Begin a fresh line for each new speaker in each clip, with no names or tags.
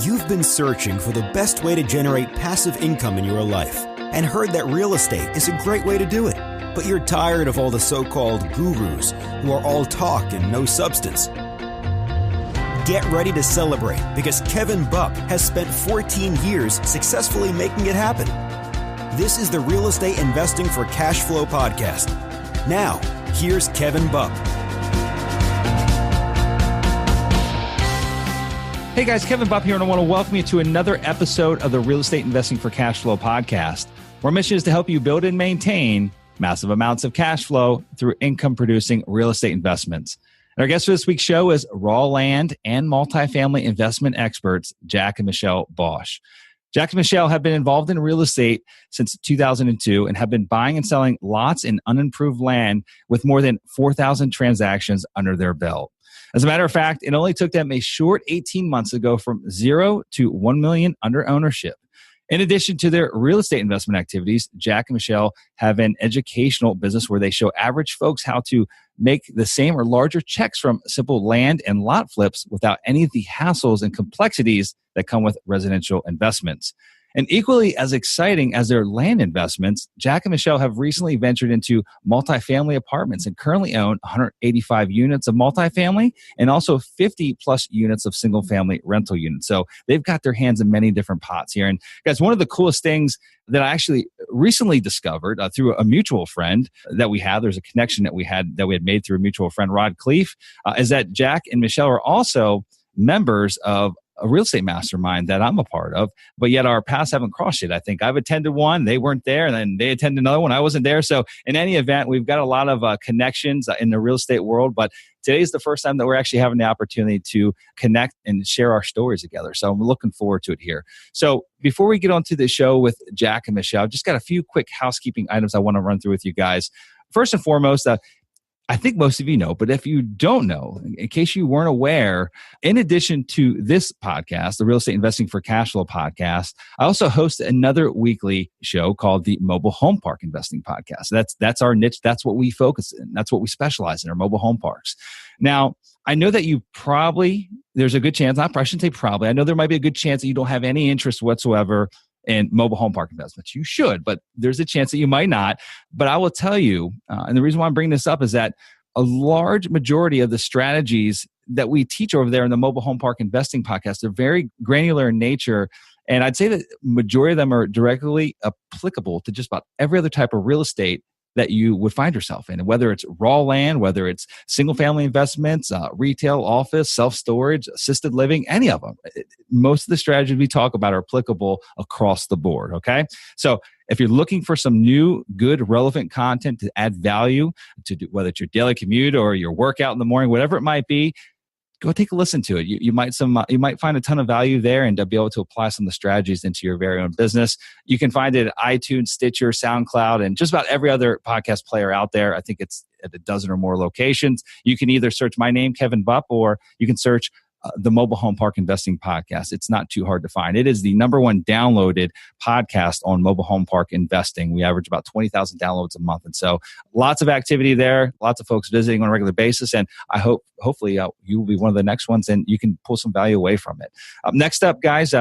You've been searching for the best way to generate passive income in your life and heard that real estate is a great way to do it. But you're tired of all the so-called gurus who are all talk and no substance. Get ready to celebrate because Kevin Bupp has spent 14 years successfully making it happen. This is the Real Estate Investing for Cash Flow podcast. Now, here's Kevin Bupp.
Hey guys, Kevin Bupp here, and I want to welcome you to another episode of the Real Estate Investing for Cash Flow podcast. Our mission is to help you build and maintain massive amounts of cash flow through income-producing real estate investments. And our guest for this week's show is raw land and multifamily investment experts, Jack and Michelle Bosch. Jack and Michelle have been involved in real estate since 2002 and have been buying and selling lots in unimproved land with more than 4,000 transactions under their belt. As a matter of fact, it only took them a short 18 months to go from 0 to 1 million under ownership. In addition to their real estate investment activities, Jack and Michelle have an educational business where they show average folks how to make the same or larger checks from simple land and lot flips without any of the hassles and complexities that come with residential investments. And equally as exciting as their land investments, Jack and Michelle have recently ventured into multifamily apartments and currently own 185 units of multifamily and also 50 plus units of single family rental units. So they've got their hands in many different pots here. And guys, one of the coolest things that I actually recently discovered through a mutual friend that we have, there's a connection that we had made through a mutual friend, Rod Cleef, is that Jack and Michelle are also members of a real estate mastermind that I'm a part of, but yet our paths haven't crossed yet. I think I've attended one, they weren't there, and then they attended another one, I wasn't there. So in any event, we've got a lot of connections in the real estate world, but today is the first time that we're actually having the opportunity to connect and share our stories together. So I'm looking forward to it here. So before we get on to the show with Jack and Michelle, I've just got a few quick housekeeping items I want to run through with you guys. First and foremost, I think most of you know, but if you don't know, in case you weren't aware, in addition to this podcast, the Real Estate Investing for Cash Flow podcast, I also host another weekly show called the Mobile Home Park Investing Podcast. That's our niche. That's what we focus in. That's what we specialize in, our mobile home parks. Now, I know that there's a good chance, I shouldn't say probably, I know there might be a good chance that you don't have any interest whatsoever in mobile home park investments. You should, but there's a chance that you might not. But I will tell you, and the reason why I'm bringing this up is that a large majority of the strategies that we teach over there in the Mobile Home Park Investing podcast are very granular in nature. And I'd say that majority of them are directly applicable to just about every other type of real estate that you would find yourself in, whether it's raw land, whether it's single family investments, retail, office, self-storage, assisted living, any of them. Most of the strategies we talk about are applicable across the board, okay? So if you're looking for some new, good, relevant content to add value to whether it's your daily commute or your workout in the morning, whatever it might be, go take a listen to it. You might find a ton of value there and be able to apply some of the strategies into your very own business. You can find it at iTunes, Stitcher, SoundCloud, and just about every other podcast player out there. I think it's at a dozen or more locations. You can either search my name, Kevin Bupp, or you can search the Mobile Home Park Investing Podcast. It's not too hard to find. It is the #1 downloaded podcast on mobile home park investing. We average about 20,000 downloads a month. And so lots of activity there, lots of folks visiting on a regular basis. And I hopefully you will be one of the next ones and you can pull some value away from it. Next up, guys,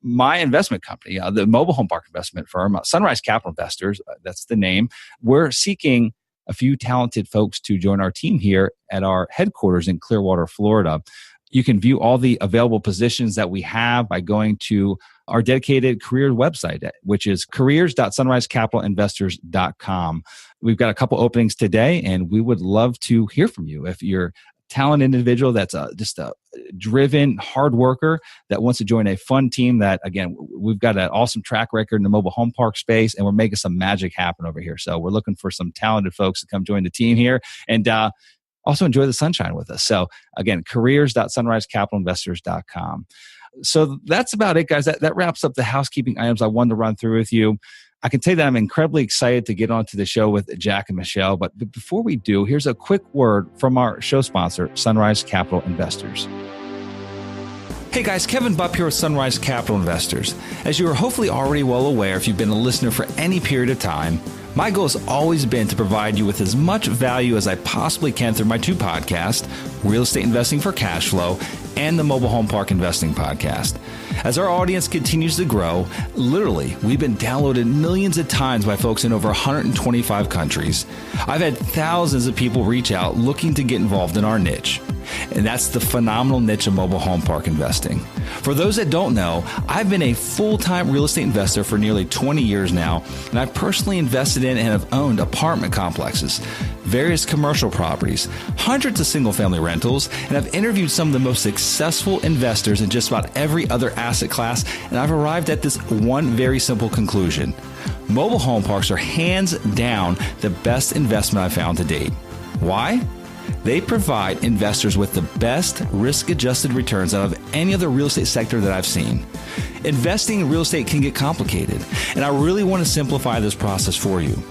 my investment company, the mobile home park investment firm, Sunrise Capital Investors, that's the name. We're seeking a few talented folks to join our team here at our headquarters in Clearwater, Florida. You can view all the available positions that we have by going to our dedicated career website, which is careers.sunrisecapitalinvestors.com. We've got a couple openings today, and we would love to hear from you. If you're a talented individual that's just a driven, hard worker that wants to join a fun team that, again, we've got an awesome track record in the mobile home park space, and we're making some magic happen over here. So we're looking for some talented folks to come join the team here. And also enjoy the sunshine with us. So again, careers.sunrisecapitalinvestors.com. So that's about it, guys. That wraps up the housekeeping items I wanted to run through with you. I can tell you that I'm incredibly excited to get onto the show with Jack and Michelle. But before we do, here's a quick word from our show sponsor, Sunrise Capital Investors. Hey guys, Kevin Bupp here with Sunrise Capital Investors. As you are hopefully already well aware if you've been a listener for any period of time, my goal has always been to provide you with as much value as I possibly can through my two podcasts, Real Estate Investing for Cash Flow, and the Mobile Home Park Investing Podcast. As our audience continues to grow, literally, we've been downloaded millions of times by folks in over 125 countries. I've had thousands of people reach out looking to get involved in our niche. And that's the phenomenal niche of mobile home park investing. For those that don't know, I've been a full-time real estate investor for nearly 20 years now, and I've personally invested in and have owned apartment complexes, various commercial properties, hundreds of single-family rentals, and I've interviewed some of the most successful investors in just about every other asset class, and I've arrived at this one very simple conclusion. Mobile home parks are hands down the best investment I've found to date. Why? They provide investors with the best risk-adjusted returns out of any other real estate sector that I've seen. Investing in real estate can get complicated, and I really want to simplify this process for you.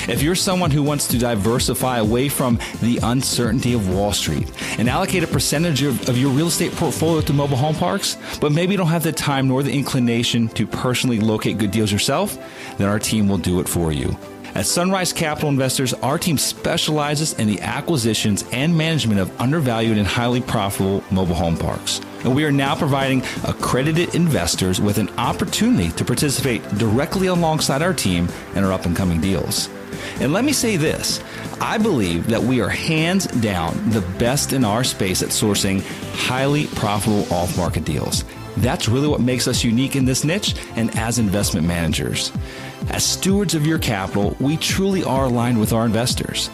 If you're someone who wants to diversify away from the uncertainty of Wall Street and allocate a percentage of your real estate portfolio to mobile home parks, but maybe you don't have the time nor the inclination to personally locate good deals yourself, then our team will do it for you. At Sunrise Capital Investors, our team specializes in the acquisitions and management of undervalued and highly profitable mobile home parks. And we are now providing accredited investors with an opportunity to participate directly alongside our team in our up-and-coming deals. And let me say this, I believe that we are hands down the best in our space at sourcing highly profitable off-market deals. That's really what makes us unique in this niche and as investment managers. As stewards of your capital, we truly are aligned with our investors.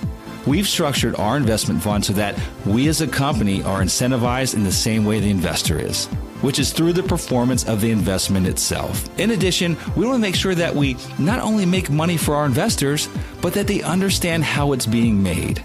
We've structured our investment fund so that we as a company are incentivized in the same way the investor is, which is through the performance of the investment itself. In addition, we want to make sure that we not only make money for our investors, but that they understand how it's being made.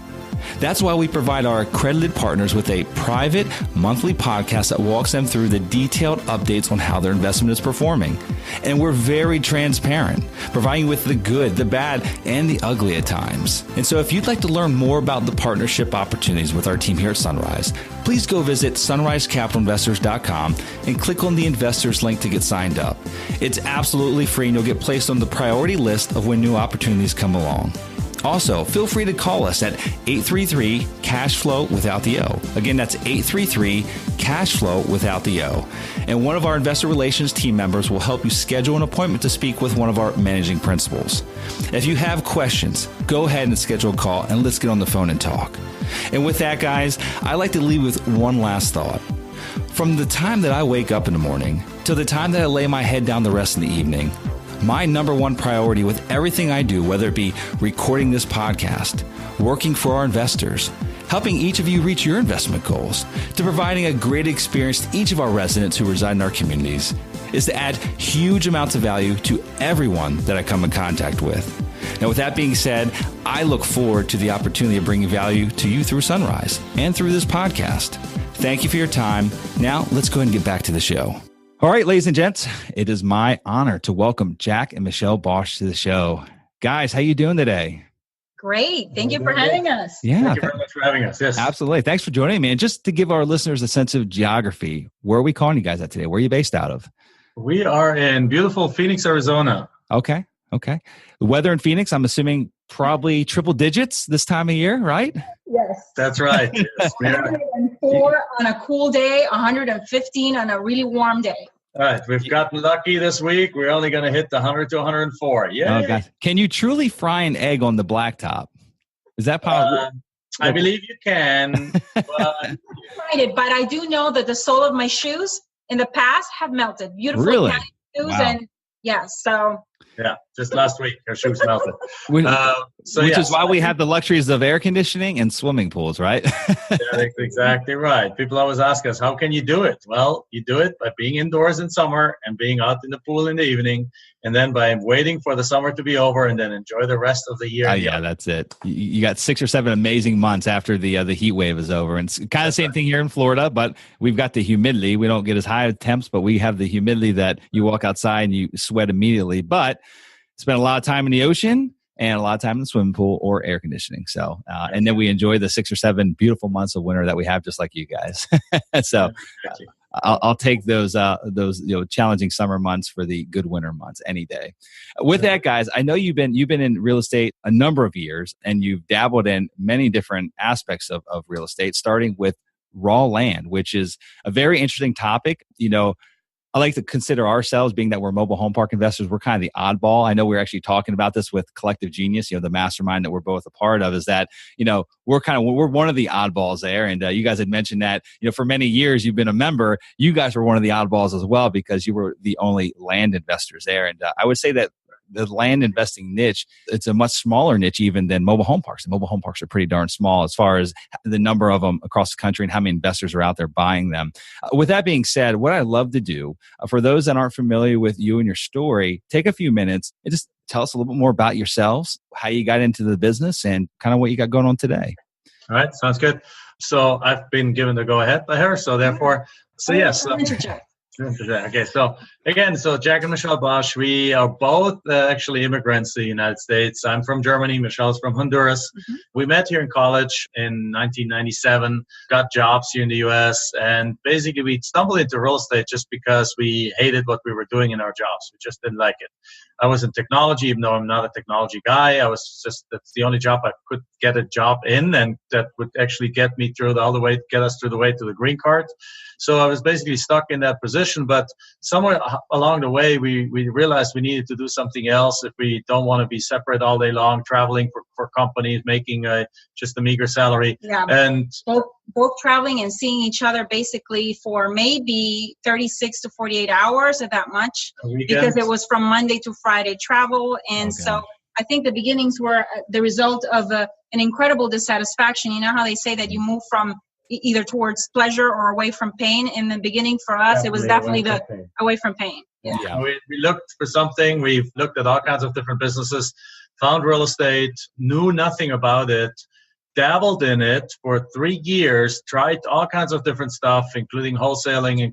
That's why we provide our accredited partners with a private monthly podcast that walks them through the detailed updates on how their investment is performing. And we're very transparent, providing you with the good, the bad, and the ugly at times. And so if you'd like to learn more about the partnership opportunities with our team here at Sunrise, please go visit sunrisecapitalinvestors.com and click on the investors link to get signed up. It's absolutely free and you'll get placed on the priority list of when new opportunities come along. Also, feel free to call us at 833-CASH-FLOW without the O. Again, that's 833-CASH-FLOW without the O. And one of our investor relations team members will help you schedule an appointment to speak with one of our managing principals. If you have questions, go ahead and schedule a call and let's get on the phone and talk. And with that, guys, I like to leave with one last thought. From the time that I wake up in the morning till the time that I lay my head down the rest of the evening, my number one priority with everything I do, whether it be recording this podcast, working for our investors, helping each of you reach your investment goals, to providing a great experience to each of our residents who reside in our communities, is to add huge amounts of value to everyone that I come in contact with. Now, with that being said, I look forward to the opportunity of bringing value to you through Sunrise and through this podcast. Thank you for your time. Now, let's go ahead and get back to the show. All right, ladies and gents, it is my honor to welcome Jack and Michelle Bosch to the show. Guys, how you doing today?
Great. Thank you for having us.
Yeah,
Thank you very much for having us. Yes.
Absolutely. Thanks for joining me. And just to give our listeners a sense of geography, where are we calling you guys at today? Where are you based out of?
We are in beautiful Phoenix, Arizona.
Okay. The weather in Phoenix, I'm assuming probably triple digits this time of year, right?
Yes.
That's right. Yes.
104 on a cool day, 115 on a really warm day.
All right. We've gotten lucky this week. We're only going to hit the 100 to 104. Yeah.
Oh, gosh. Can you truly fry an egg on the blacktop? Is that possible?
I believe you can. But
Tried it, but I do know that the sole of my shoes in the past have melted. Beautiful
Really?
shoes.
Wow.
And yes, so
yeah, just last week, her shoes melted.
Which
Yes,
is why we have the luxuries of air conditioning and swimming pools, right?
That's exactly right. People always ask us, how can you do it? Well, you do it by being indoors in summer and being out in the pool in the evening, and then by waiting for the summer to be over and then enjoy the rest of the year.
Yeah, that's it. You got 6 or 7 amazing months after the heat wave is over. And it's kind of the same thing here in Florida, but we've got the humidity. We don't get as high temps, but we have the humidity that you walk outside and you sweat immediately. But spend a lot of time in the ocean and a lot of time in the swimming pool or air conditioning. So, and then we enjoy the 6 or 7 beautiful months of winter that we have, just like you guys. So I'll take those challenging summer months for the good winter months any day. With that, guys, I know you've been in real estate a number of years and you've dabbled in many different aspects of real estate, starting with raw land, which is a very interesting topic. I like to consider ourselves, being that we're mobile home park investors, we're kind of the oddball. I know we're actually talking about this with Collective Genius, the mastermind that we're both a part of, is that, we're one of the oddballs there. And you guys had mentioned that, for many years you've been a member, you guys were one of the oddballs as well, because you were the only land investors there. And I would say that the land investing niche, it's a much smaller niche even than mobile home parks. The mobile home parks are pretty darn small as far as the number of them across the country and how many investors are out there buying them. With that being said, what I love to do, for those that aren't familiar with you and your story, take a few minutes and just tell us a little bit more about yourselves, how you got into the business, and kind of what you got going on today.
All right, sounds good. So I've been given the go-ahead by her, so therefore, yes. Okay, so Jack and Michelle Bosch, we are both actually immigrants to the United States. I'm from Germany, Michelle's from Honduras. Mm-hmm. We met here in college in 1997, got jobs here in the U.S., and basically we stumbled into real estate just because we hated what we were doing in our jobs. We just didn't like it. I was in technology, even though I'm not a technology guy. That's the only job I could get a job in, and that would actually get us through the way to the green card. So I was basically stuck in that position, but somewhere along the way, we realized we needed to do something else if we don't want to be separate all day long, traveling for companies, making just a meager salary.
Yeah, and both traveling and seeing each other basically for maybe 36 to 48 hours, or that much, because it was from Monday to Friday travel. And so I think the beginnings were the result of an incredible dissatisfaction. You know how they say that you move from either towards pleasure or away from pain. In the beginning for us, it was definitely away from pain.
Yeah. We looked for something. We've looked at all kinds of different businesses, found real estate, knew nothing about it, dabbled in it for 3 years, tried all kinds of different stuff, including wholesaling,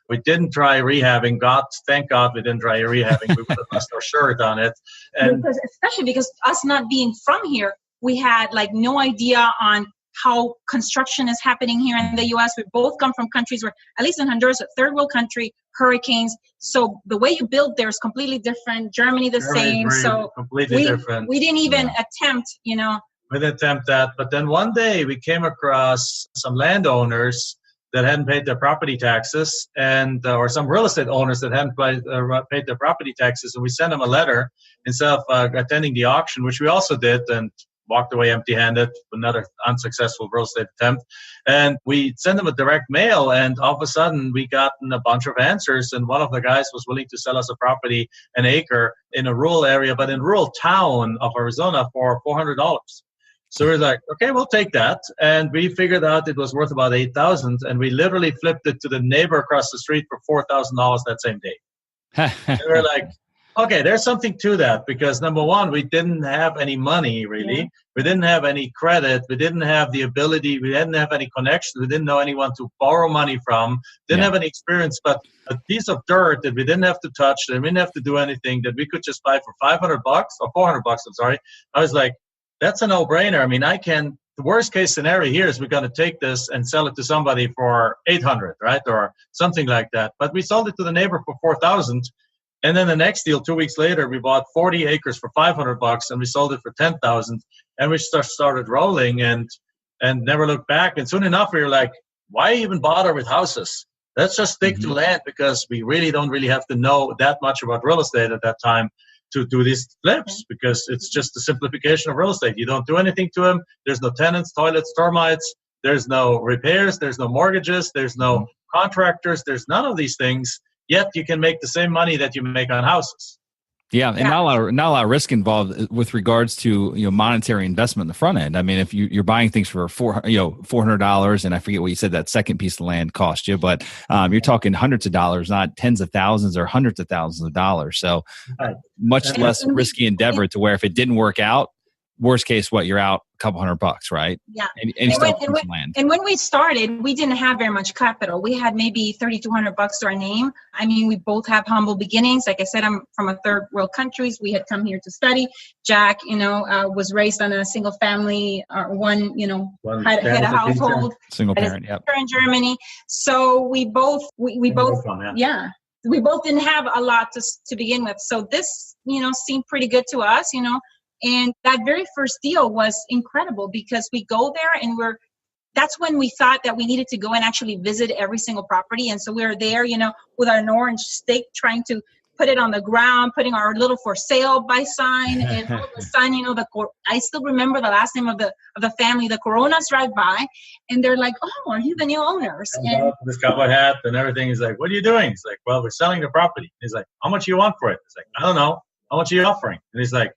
we didn't try rehabbing. Thank God we didn't try rehabbing. We would have lost our shirt on it. And
especially because us not being from here, we had no idea on how construction is happening here in the U.S. We both come from countries where, at least in Honduras, a third world country, hurricanes. So the way you build there is completely different. Germany same. So
completely different.
We didn't even attempt, We
didn't attempt that. But then one day we came across some landowners that hadn't paid their property taxes, or some real estate owners that hadn't paid their property taxes. And we sent them a letter instead of attending the auction, which we also did, and walked away empty-handed, another unsuccessful real estate attempt. And we sent them a direct mail, and all of a sudden we gotten a bunch of answers. And one of the guys was willing to sell us a property, an acre, in a rural area, but in a rural town of Arizona for $400. So we're like, okay, we'll take that. And we figured out it was worth about $8,000, and we literally flipped it to the neighbor across the street for $4,000 that same day. And we're like, okay, there's something to that, because number one, we didn't have any money, really. Yeah. We didn't have any credit. We didn't have the ability. We didn't have any connections. We didn't know anyone to borrow money from. Didn't have any experience, but a piece of dirt that we didn't have to touch, that we didn't have to do anything, that we could just buy for $500 or $400, I'm sorry. I was like, that's a no-brainer. I mean, the worst case scenario here is we're going to take this and sell it to somebody for $800, right? Or something like that. But we sold it to the neighbor for $4,000. And then the next deal, 2 weeks later, we bought 40 acres for $500, and we sold it for $10,000. And we started rolling and never looked back. And soon enough, we were like, why even bother with houses? Let's just stick to land, because we don't really have to know that much about real estate at that time to do these flips, because it's just a simplification of real estate. You don't do anything to them. There's no tenants, toilets, termites. There's no repairs. There's no mortgages. There's no contractors. There's none of these things. Yet you can make the same money that you make on houses.
Yeah, and not a lot of risk involved with regards to monetary investment in the front end. I mean, if you're buying things for $400, and I forget what you said that second piece of land cost you, but you're talking hundreds of dollars, not tens of thousands or hundreds of thousands of dollars. So much less risky endeavor, to where if it didn't work out, worst case, you're out a couple $100, right?
Yeah.
And
when we started, we didn't have very much capital. We had maybe $3,200 to our name. I mean, we both have humble beginnings. Like I said, I'm from a third world countries. We had come here to study. Jack, was raised on a single family, had a household.
Single parent,
in Germany. So we both didn't have a lot to begin with. So this, seemed pretty good to us, And that very first deal was incredible, because we go there and we're that's when we thought that we needed to go and actually visit every single property. And so we were there, with our orange stick, trying to put it on the ground, putting our little for sale by sign. And all of a sudden, I still remember the last name of the family. The Coronas drive by, and they're like, "Oh, are you the new owners?" And
this cowboy hat and everything. He's like, "What are you doing?" He's like, "Well, we're selling the property." He's like, "How much do you want for it?" He's like, "I don't know. How much are you offering?" And he's like,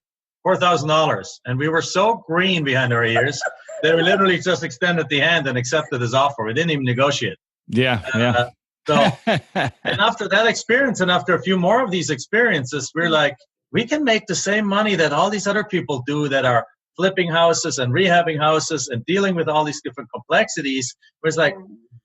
$4,000. And we were so green behind our ears that we literally just extended the hand and accepted his offer. We didn't even negotiate.
Yeah.
So, and after that experience, and after a few more of these experiences, we're like, we can make the same money that all these other people do that are flipping houses and rehabbing houses and dealing with all these different complexities. It was like,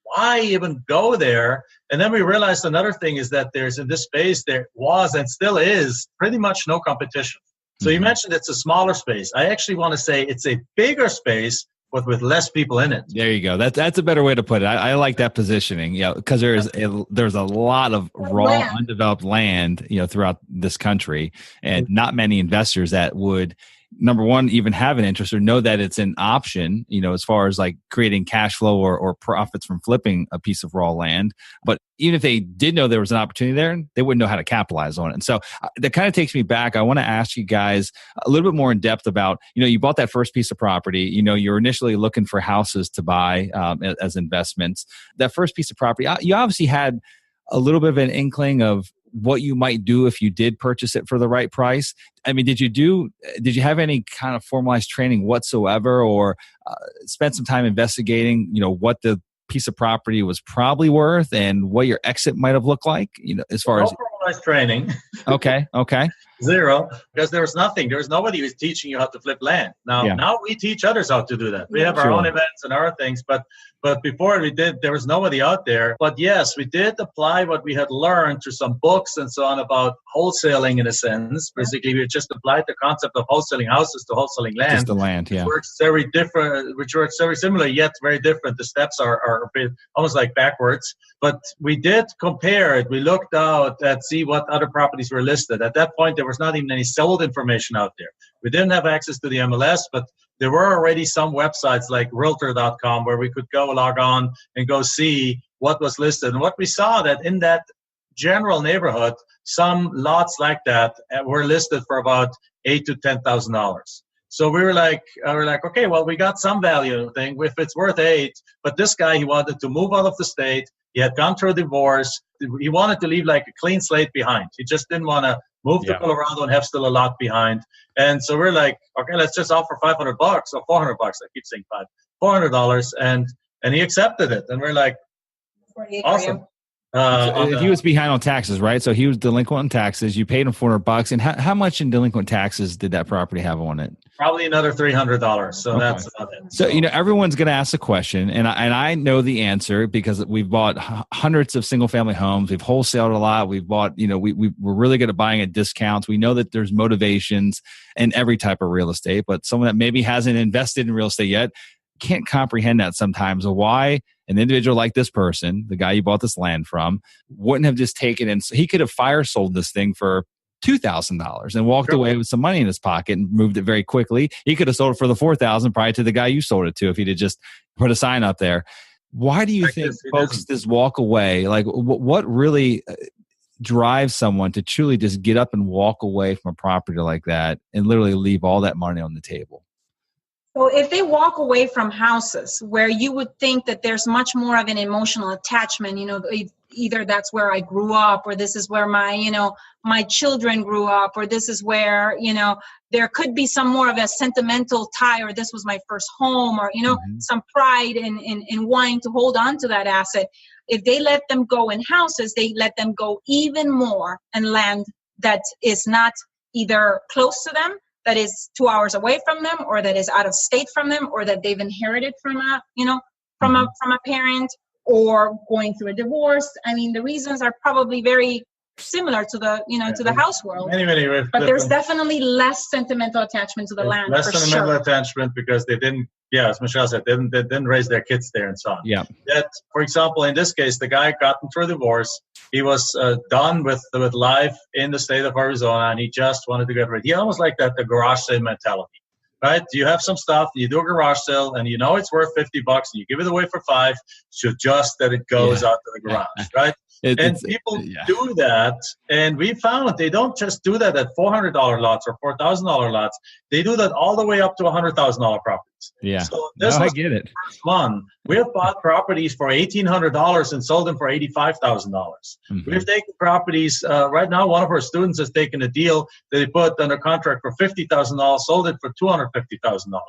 why even go there? And then we realized another thing is that there's in this space, there was and still is pretty much no competition. So you mentioned it's a smaller space. I actually want to say it's a bigger space, but with less people in it.
There you go. That's a better way to put it. I like that positioning. Because there's a lot of raw, undeveloped land, throughout this country, and not many investors that would, number one, even have an interest or know that it's an option, as far as like creating cash flow or profits from flipping a piece of raw land. But even if they did know there was an opportunity there, they wouldn't know how to capitalize on it. And so that kind of takes me back. I want to ask you guys a little bit more in depth about, you bought that first piece of property, you're initially looking for houses to buy as investments. That first piece of property, you obviously had a little bit of an inkling of what you might do if you did purchase it for the right price. I mean, did you have any kind of formalized training whatsoever, or spend some time investigating, what the piece of property was probably worth and what your exit might have looked like, as far as
formalized training?
Okay.
Zero, because there was nothing. There was nobody who was teaching you how to flip land. Now we teach others how to do that. We have our own events and our things, but before we did, there was nobody out there. But yes, we did apply what we had learned through some books and so on about wholesaling in a sense. Basically, we just applied the concept of wholesaling houses to wholesaling land.
Just the land, yeah.
Which works very similar, yet very different. The steps are a bit almost like backwards. But we did compare it. We looked out at see what other properties were listed. At that point, there was not even any sold information out there. We didn't have access to the MLS, but there were already some websites like realtor.com where we could go log on and go see what was listed. And what we saw that in that general neighborhood, some lots like that were listed for about $8,000 to $10,000. So we were like, okay, well, we got some value thing if it's worth $8,000. But this guy, he wanted to move out of the state. He had gone through a divorce. He wanted to leave like a clean slate behind. He just didn't want to move to Colorado and have still a lot behind. And so we're like, okay, let's just offer $500 or $400. I keep saying $400, and he accepted it. And we're like, awesome.
He was behind on taxes, right? So he was delinquent on taxes. You paid him $400, and how much in delinquent taxes did that property have on it?
Probably another $300. So that's about it.
So everyone's going to ask the question, and I know the answer because we've bought hundreds of single family homes. We've wholesaled a lot. We've bought, we're really good at buying at discounts. We know that there's motivations in every type of real estate, but someone that maybe hasn't invested in real estate yet can't comprehend that sometimes of why an individual like this person, the guy you bought this land from, wouldn't have just taken it. And so he could have fire sold this thing for $2,000 and walked away with some money in his pocket and moved it very quickly. He could have sold it for the $4,000 probably to the guy you sold it to if he'd have just put a sign up there. Why do you think folks just walk away? Like what really drives someone to truly just get up and walk away from a property like that and literally leave all that money on the table?
So if they walk away from houses where you would think that there's much more of an emotional attachment, either that's where I grew up, or this is where my children grew up, or this is where, there could be some more of a sentimental tie, or this was my first home, or, some pride in wanting to hold on to that asset. If they let them go in houses, they let them go even more in land that is not either close to them, that is 2 hours away from them, or that is out of state from them, or that they've inherited from a parent, or going through a divorce. I mean, the reasons are probably very similar to the to the house world. But there's definitely less sentimental attachment to the land.
Less sentimental attachment because they didn't. Yeah, as Michelle said, they didn't raise their kids there and so on.
Yeah.
That, for example, in this case, the guy got into a divorce. He was done with life in the state of Arizona, and he just wanted to get rid. He almost like that the garage sale mentality. right? You have some stuff, you do a garage sale, and you know it's worth $50, and you give it away for $5, so just that it goes out to the garage, right? And people do that, and we found they don't just do that at $400 lots or $4,000 lots. They do that all the way up to $100,000 properties.
Yeah,
so this was
I get it.
The first one. We have bought properties for $1,800 and sold them for $85,000. We've taken properties. Right now, one of our students has taken a deal that he put under contract for $50,000, sold it for $250,000.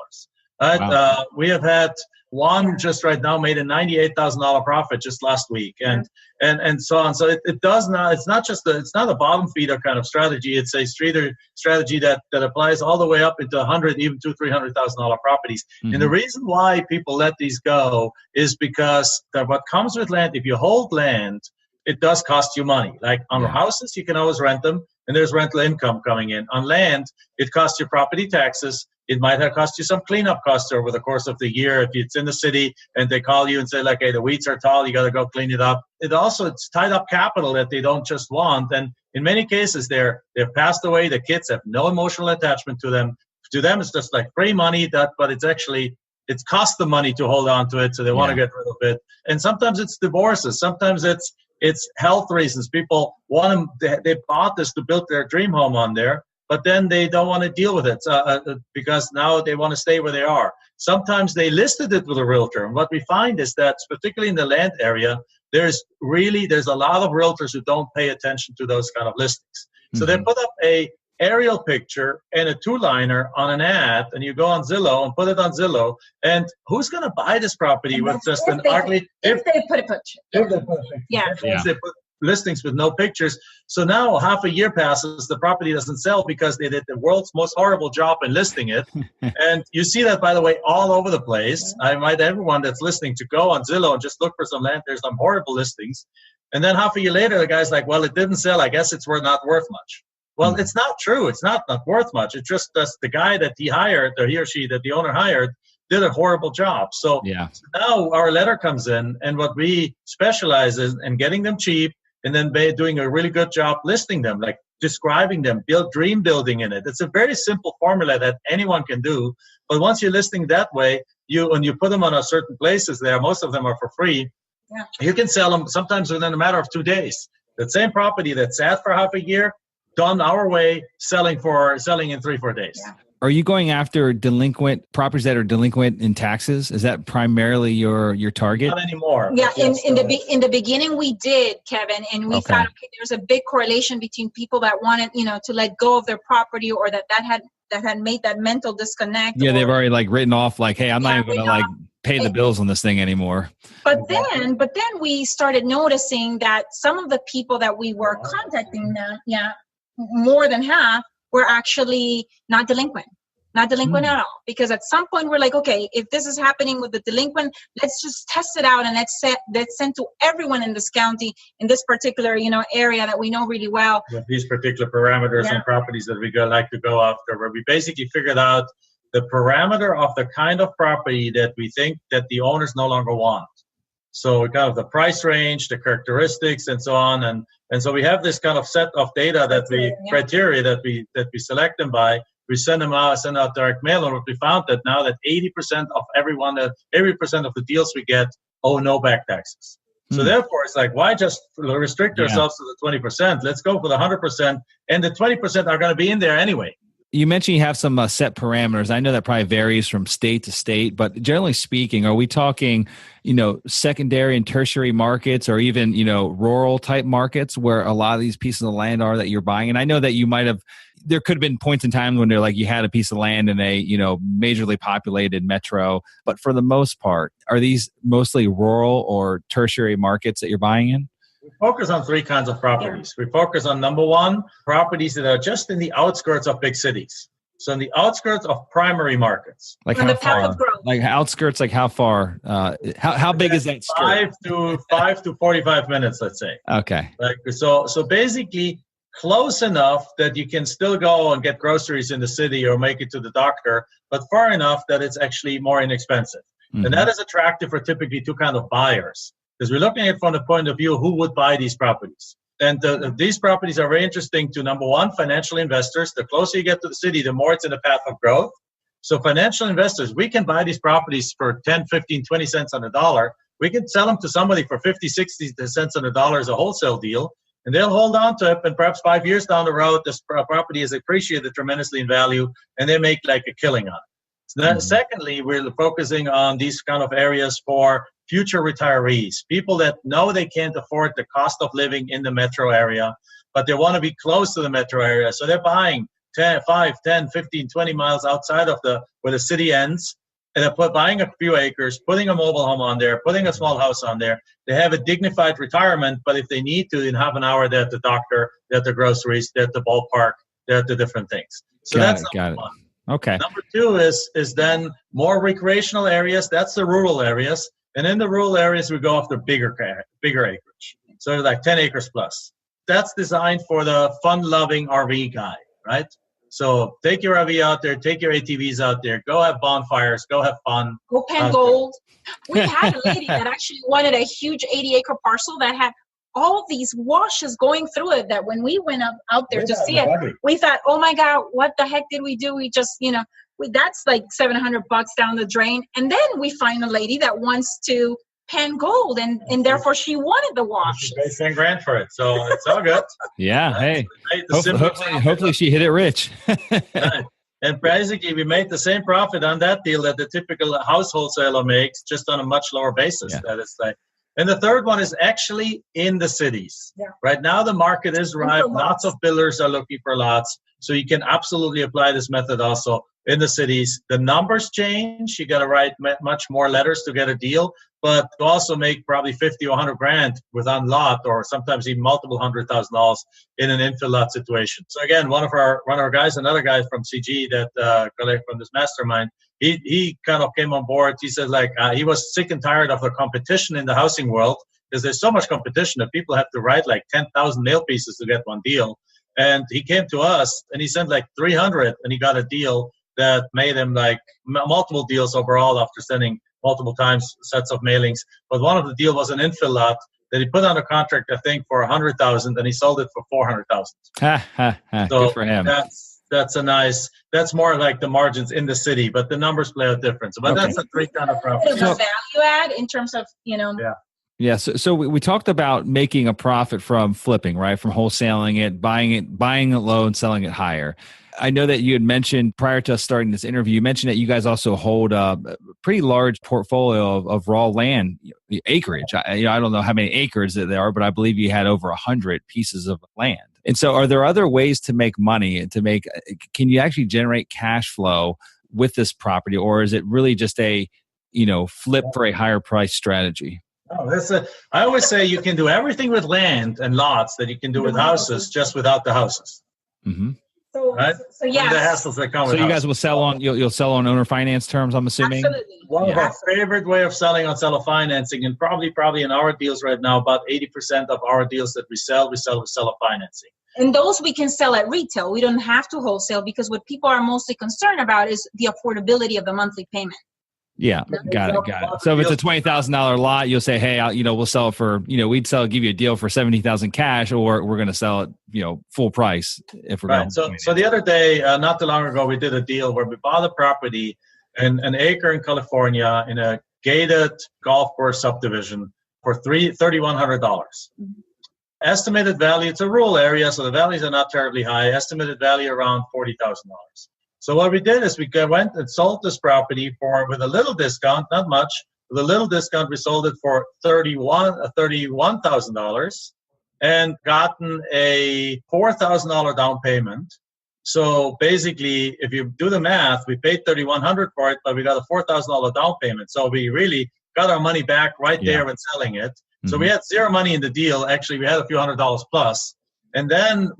Right? Wow. We have had one just right now made a $98,000 profit just last week, and so on. So it does not. It's not just it's not a bottom feeder kind of strategy. It's a strategy that applies all the way up into $100,000, even $200,000-$300,000 properties. And the reason why people let these go is because what comes with land, if you hold land, it does cost you money. Like on houses, you can always rent them, and there's rental income coming in. On land, it costs you property taxes. It might have cost you some cleanup costs over the course of the year if it's in the city and they call you and say, like, hey, the weeds are tall, you got to go clean it up. It's tied up capital that they don't just want. And in many cases, they've passed away. The kids have no emotional attachment to them. To them, it's just like free money, but it's cost them money to hold on to it, so they want to get rid of it. And sometimes it's divorces. Sometimes it's health reasons. People want them, they bought this to build their dream home on there, but then they don't want to deal with it because now they want to stay where they are. Sometimes they listed it with a realtor. And what we find is that, particularly in the land area, there's a lot of realtors who don't pay attention to those kind of listings. So they put up a aerial picture and a two-liner on an ad, and you go on Zillow and put it on Zillow, and who's going to buy this property with just an ugly...
If they put a picture.
If they put listings with no pictures. So now half a year passes, the property doesn't sell because they did the world's most horrible job in listing it. And you see that, by the way, all over the place. I invite everyone that's listening to go on Zillow and just look for some land. There's some horrible listings. And then half a year later, the guy's like, well, it didn't sell. I guess it's not worth much. Well, it's not true. It's not worth much. It's just the guy that he hired, or he or she that the owner hired, did a horrible job. So now our letter comes in, and what we specialize in getting them cheap, and then doing a really good job listing them, like describing them, dream building in it. It's a very simple formula that anyone can do. But once you're listing that way, when you put them on a certain places there, most of them are for free. Yeah. You can sell them sometimes within a matter of 2 days. That same property that sat for half a year, done our way, selling in 3-4 days. Yeah.
Are you going after properties that are delinquent in taxes? Is that primarily your target?
Not anymore.
Yeah, in the beginning we did, Kevin, and we thought, okay, there's a big correlation between people that wanted, to let go of their property, or that had made that mental disconnect.
Yeah, they've already written off, like, hey, I'm not even going to pay the bills on this thing anymore.
But then we started noticing that some of the people that we were contacting, more than half, were actually not delinquent at all. Because at some point we're like, okay, if this is happening with the delinquent, let's just test it out, and let's send to everyone in this county, in this particular area that we know really well.
With these particular parameters and properties that we like to go after, where we basically figured out the parameter of the kind of property that we think that the owners no longer want. So kind of the price range, the characteristics, and so on, and so we have this kind of set of data criteria that we select them by. We send out direct mail, and we found that now that 80% of every percent of the deals we get owe no back taxes. So therefore, it's like, why just restrict ourselves to the 20%? Let's go for the 100%, and the 20% are going to be in there anyway.
You mentioned you have some set parameters. I know that probably varies from state to state, but generally speaking, are we talking, secondary and tertiary markets, or even, rural type markets where a lot of these pieces of land are that you're buying? And I know that there could have been points in time when they're like, you had a piece of land in a, majorly populated metro, but for the most part, are these mostly rural or tertiary markets that you're buying in?
We focus on 3 kinds of properties. We focus on, number one, properties that are just in the outskirts of big cities. So in the outskirts of primary markets.
Like how far? Like outskirts, like how far? How big is that skirt?
5 to 45 minutes, let's say.
Okay.
So basically close enough that you can still go and get groceries in the city or make it to the doctor, but far enough that it's actually more inexpensive. Mm-hmm. And that is attractive for typically 2 kinds of buyers. Because we're looking at it from the point of view who would buy these properties. And these properties are very interesting to, number one, financial investors. The closer you get to the city, the more it's in the path of growth. So financial investors, we can buy these properties for 10, 15, 20 cents on the dollar. We can sell them to somebody for 50, 60 cents on the dollar as a wholesale deal, and they'll hold on to it. And perhaps 5 years down the road, this property is appreciated tremendously in value, and they make like a killing on it. So then, secondly, we're focusing on these kind of areas for future retirees, people that know they can't afford the cost of living in the metro area, but they want to be close to the metro area. So they're buying 5, 10, 15, 20 miles outside of where the city ends, and they're buying a few acres, putting a mobile home on there, putting a small house on there. They have a dignified retirement, but if they need to, in half an hour, they're at the doctor, they're at the groceries, they're at the ballpark, they're at the different things. So got it.
Okay.
Number two is then more recreational areas. That's the rural areas. And in the rural areas, we go after bigger acreage. So like 10 acres plus. That's designed for the fun-loving RV guy, right? So take your RV out there, take your ATVs out there, go have bonfires, go have fun.
Go pan gold. We had a lady that actually wanted a huge 80-acre parcel that had all these washes going through it, that when we went out there to see it, we thought, oh my God, what the heck did we do? We just, that's like $700 down the drain. And then we find a lady that wants to pan gold, and therefore she wanted the wash.
She paid $10,000 for it, so it's all good.
Yeah, hey, hopefully she hit it rich.
Right. And basically, we made the same profit on that deal that the typical house wholesaler makes, just on a much lower basis. Yeah. That is like. And the third one is actually in the cities. Yeah. Right now, the market is ripe. Lots of builders are looking for lots. So you can absolutely apply this method also in the cities. The numbers change. You got to write much more letters to get a deal, but to also make probably 50 or 100 grand with on lot, or sometimes even multiple $100,000 in an infill lot situation. So again, one of our guys, another guy from CG that from this mastermind, he kind of came on board. He said he was sick and tired of the competition in the housing world, because there's so much competition that people have to write like 10,000 mail pieces to get one deal. And he came to us and he sent like 300, and he got a deal that made him like multiple deals overall after sending multiple times sets of mailings. But one of the deal was an infill lot that he put on a contract, I think, for $100,000, and he sold it for $400,000. So
good for him.
That's more like the margins in the city, but the numbers play a difference. But that's a great kind of profit.
Value add in terms of,
Yeah.
Yeah. So we talked about making a profit from flipping, right? From wholesaling it, buying it low and selling it higher. I know that you had mentioned prior to us starting this interview, you mentioned that you guys also hold a pretty large portfolio of raw land acreage. I don't know how many acres there are, but I believe you had over 100 pieces of land. And so are there other ways to make money, can you actually generate cash flow with this property, or is it really just a, flip for a higher price strategy?
Oh, I always say you can do everything with land and lots that you can do with houses, just without the houses.
Mm-hmm.
So yeah.
The hassles that come with
you guys will sell on you'll sell on owner finance terms, I'm assuming.
Absolutely.
One of our favorite way of selling on seller financing, and probably in our deals right now, about 80% of our deals that we sell with seller financing.
And those we can sell at retail. We don't have to wholesale, because what people are mostly concerned about is the affordability of the monthly payment.
Yeah, got it. So if it's a $20,000 lot, you'll say, hey, we'll sell it for, give you a deal for $70,000 cash, or we're going to sell it, full price if we're
right.
going.
So the other day, not too long ago, we did a deal where we bought a property in an acre in California in a gated golf course subdivision for $3,100. Mm-hmm. Estimated value, it's a rural area, so the values are not terribly high. Estimated value around $40,000. So what we did is we went and sold this property with a little discount, not much. With a little discount, we sold it for $31,000 and gotten a $4,000 down payment. So basically, if you do the math, we paid $3,100 for it, but we got a $4,000 down payment. So we really got our money back right there when selling it. Mm-hmm. So we had zero money in the deal. Actually, we had a few $100 plus. And then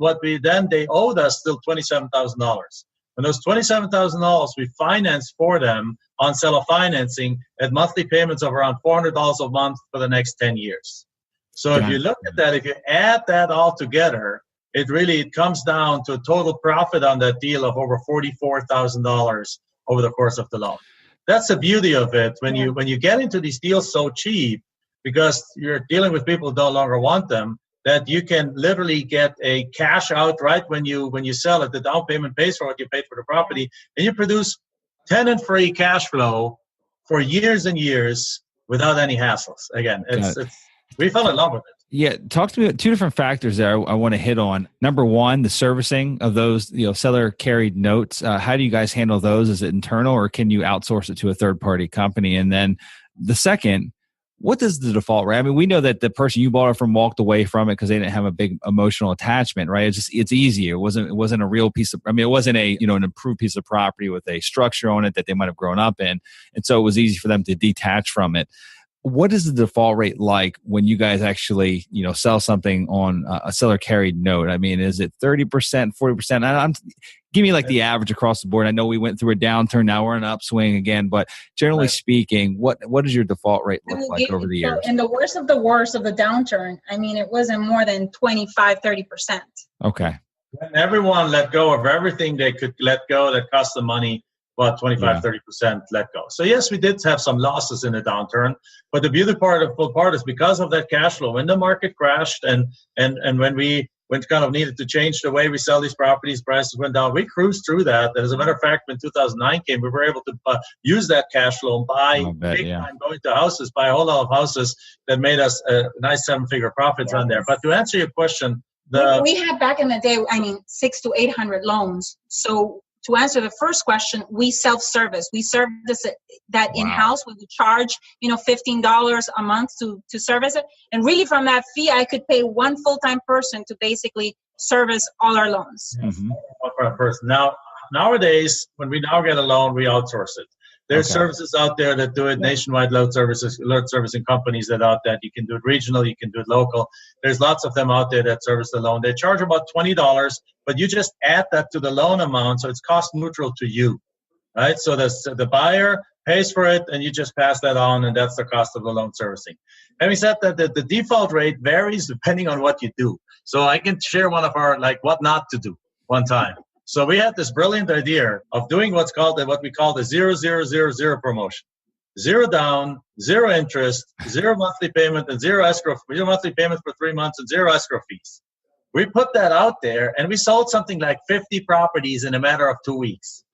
they owed us still $27,000. And those $27,000 we financed for them on seller financing at monthly payments of around $400 a month for the next 10 years. So if you look at that, if you add that all together, it comes down to a total profit on that deal of over $44,000 over the course of the loan. That's the beauty of it. When you get into these deals so cheap, because you're dealing with people who no longer want them, that you can literally get a cash out right when you sell it. The down payment pays for what you paid for the property, and you produce tenant-free cash flow for years and years without any hassles. Again, we fell in love with it.
Yeah, talk to me about two different factors there I want to hit on. Number one, the servicing of those, seller carried notes. How do you guys handle those? Is it internal, or can you outsource it to a third party company? And then the second, what does the default rate? I mean, we know that the person you bought it from walked away from it because they didn't have a big emotional attachment, right? It's easy. It wasn't a real piece of. I mean, it wasn't an improved piece of property with a structure on it that they might have grown up in, and so it was easy for them to detach from it. What is the default rate like when you guys actually, sell something on a seller carried note? I mean, is it 30%, 40%? Give me like the average across the board. I know we went through a downturn. Now we're in an upswing again, but generally speaking, what does your default rate look like over the years?
In the worst of the downturn, I mean, it wasn't more than 25, 30%.
Okay.
And everyone let go of everything they could let go that cost them money. About 25, 30% let go. So yes, we did have some losses in the downturn, but the beautiful part is because of that cash flow. When the market crashed and when we kind of needed to change the way we sell these properties, prices went down, we cruised through that. And as a matter of fact, when 2009 came, we were able to use that cash flow and buy time going to houses, buy a whole lot of houses that made us a nice 7-figure profits on there. But to answer your question,
we had back in the day, 600 to 800 loans. So to answer the first question, we self-service. We service that in-house. We would charge, $15 a month to service it. And really from that fee, I could pay one full-time person to basically service all our loans.
Mm-hmm. One person. Now, nowadays, when we now get a loan, we outsource it. There's services out there that do it, nationwide loan servicing companies that out that you can do it regional, you can do it local. There's lots of them out there that service the loan. They charge about $20, but you just add that to the loan amount, so it's cost neutral to you, right? So the buyer pays for it, and you just pass that on, and that's the cost of the loan servicing. Having said that, the default rate varies depending on what you do. So I can share one of our, what not to do one time. So we had this brilliant idea of doing what we call the 0-0-0-0 promotion. 0 down, 0 interest, 0 monthly payment, and 0 monthly payment for 3 months, and 0 escrow fees. We put that out there, and we sold something like 50 properties in a matter of 2 weeks.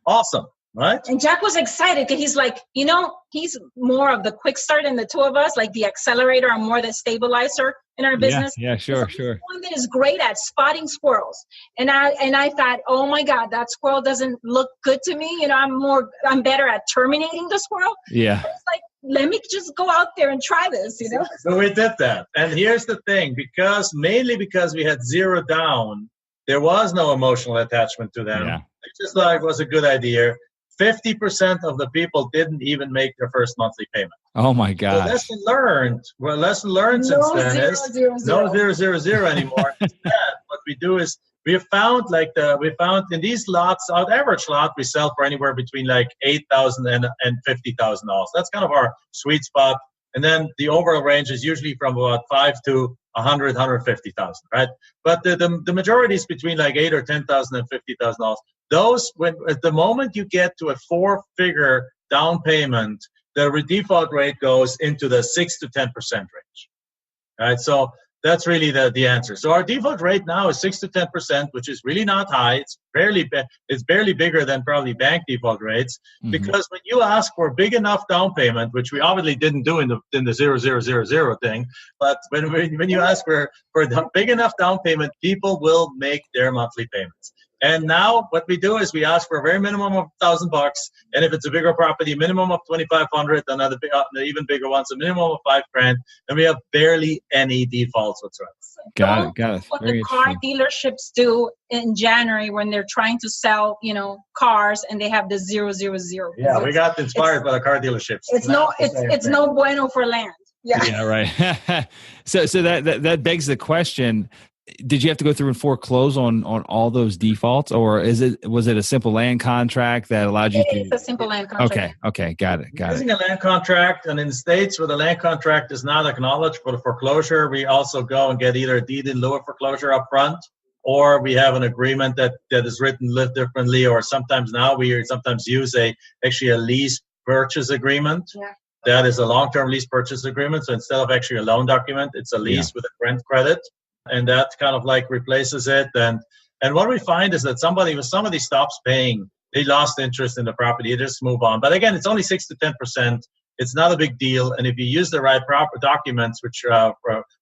Awesome, right?
And Jack was excited because he's like, he's more of the quick start in the two of us, like the accelerator. I'm more the stabilizer in our business.
Yeah, sure.
One that is great at spotting squirrels. And I thought, oh my God, that squirrel doesn't look good to me. I'm better at terminating the squirrel.
Yeah.
It's like, let me just go out there and try this,
So we did that. And here's the thing, mainly because we had 0 down, there was no emotional attachment to them. Yeah. It just was a good idea. 50% of the people didn't even make their first monthly payment.
Oh my God.
So lesson learned since then is no 0-0-0 anymore. Instead, what we do is we found in these lots, our average lot we sell for anywhere between $8,000 and $50,000. That's kind of our sweet spot. And then the overall range is usually from about 5 to 100, 150,000, right? But the majority is between $8,000 or $10,000 and $50,000. Those, at the moment you get to a 4-figure down payment, the default rate goes into the 6 to 10% range. Right? So that's really the answer. So our default rate now is 6 to 10%, which is really not high. It's barely bigger than probably bank default rates, because when you ask for a big enough down payment, which we obviously didn't do in the 0-0-0-0 thing, but when you ask for a big enough down payment, people will make their monthly payments. And now what we do is we ask for a very minimum of $1,000, and if it's a bigger property, minimum of $2,500, another even bigger ones, a minimum of $5,000, and we have barely any defaults whatsoever.
Got it.
What the car dealerships do in January when they're trying to sell, cars, and they have the 0-0-0.
Yeah, we got inspired by the car dealerships.
It's no bueno for land.
Yeah, right. So that begs the question. Did you have to go through and foreclose on all those defaults, or was it a simple land contract that allowed you to?
It's a simple land contract.
Okay, got it.
Using a land contract, and in the States where the land contract is not acknowledged for the foreclosure, we also go and get either a deed in lieu of foreclosure up front, or we have an agreement that is written differently, or sometimes we use a lease purchase agreement. Yeah. That is a long-term lease purchase agreement. So instead of actually a loan document, it's a lease with a rent credit. And that kind of replaces it. And what we find is that if somebody stops paying they lost interest in the property. They just move on. But again, it's only 6 to 10%. It's not a big deal. And if you use the right proper documents, which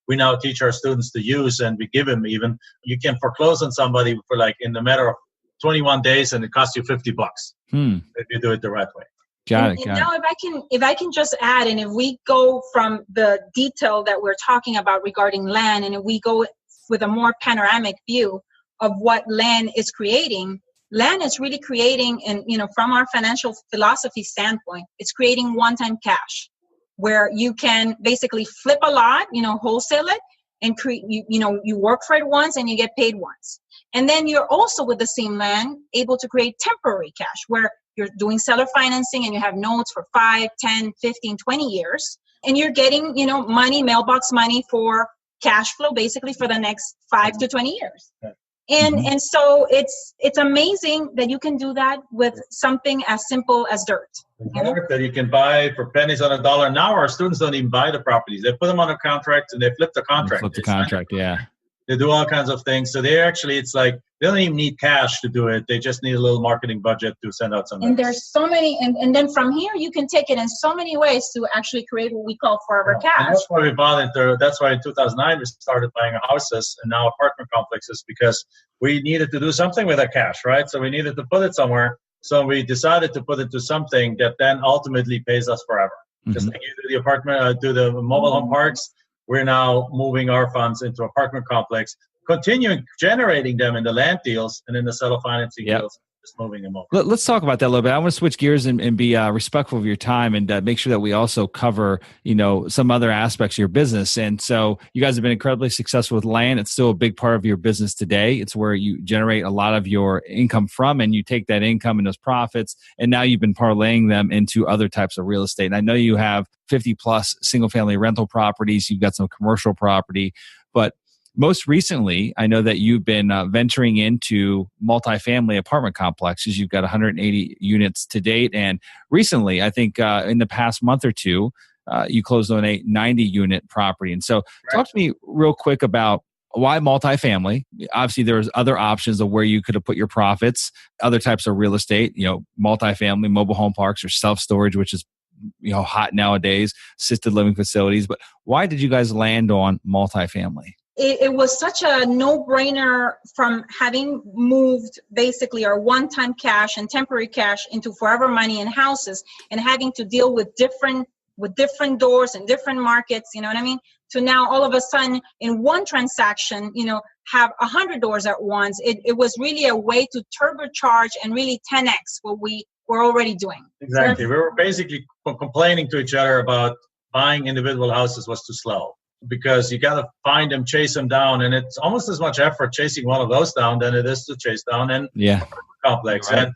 we now teach our students to use, and we give them even, you can foreclose on somebody for like in the matter of 21 days, and it costs you $50 if you do it the right way.
Got it.
Now, if I can just add, and if we go from the detail that we're talking about regarding land, and if we go with a more panoramic view of what land is creating, land is really creating, and from our financial philosophy standpoint, it's creating one-time cash, where you can basically flip a lot, wholesale it, and create. You work for it once and you get paid once, and then you're also with the same land able to create temporary cash, where you're doing seller financing and you have notes for 5, 10, 15, 20 years. And you're getting, money, mailbox money for cash flow, basically for the next 5 to 20 years. And so it's amazing that you can do that with something as simple as dirt.
That you can buy for pennies on a dollar. Now our students don't even buy the properties. They put them on a contract and they flip the contract.
Yeah.
They do all kinds of things. So it's like, they don't even need cash to do it. They just need a little marketing budget to send out some.
And there's so many, and then from here, you can take it in so many ways to actually create what we call forever cash.
And that's why we bought it. That's why in 2009, we started buying houses and now apartment complexes, because we needed to do something with that cash, right? So we needed to put it somewhere. So we decided to put it to something that then ultimately pays us forever. Just like you do the apartment, do the mobile home parks, we're now moving our funds into apartment complex, continuing generating them in the land deals and in the seller financing deals, just moving them over.
Let's talk about that a little bit. I want to switch gears and be respectful of your time, and make sure that we also cover, some other aspects of your business. And so you guys have been incredibly successful with land. It's still a big part of your business today. It's where you generate a lot of your income from, and you take that income and those profits, and now you've been parlaying them into other types of real estate. And I know you have 50 plus single family rental properties. You've got some commercial property, but most recently, I know that you've been venturing into multifamily apartment complexes. You've got 180 units to date. And recently, I think in the past month or two, you closed on a 90-unit property. And so talk to me real quick about why multifamily. Obviously, there's other options of where you could have put your profits, other types of real estate, multifamily, mobile home parks, or self-storage, which is hot nowadays, assisted living facilities. But why did you guys land on multifamily?
It was such a no-brainer from having moved basically our one-time cash and temporary cash into forever money and houses, and having to deal with different doors and different markets, to now all of a sudden in one transaction, have 100 doors at once. It was really a way to turbocharge and really 10x what we were already doing.
Exactly. We were basically complaining to each other about buying individual houses was too slow, because you got to find them, chase them down. And it's almost as much effort chasing one of those down than it is to chase down and complex. Right.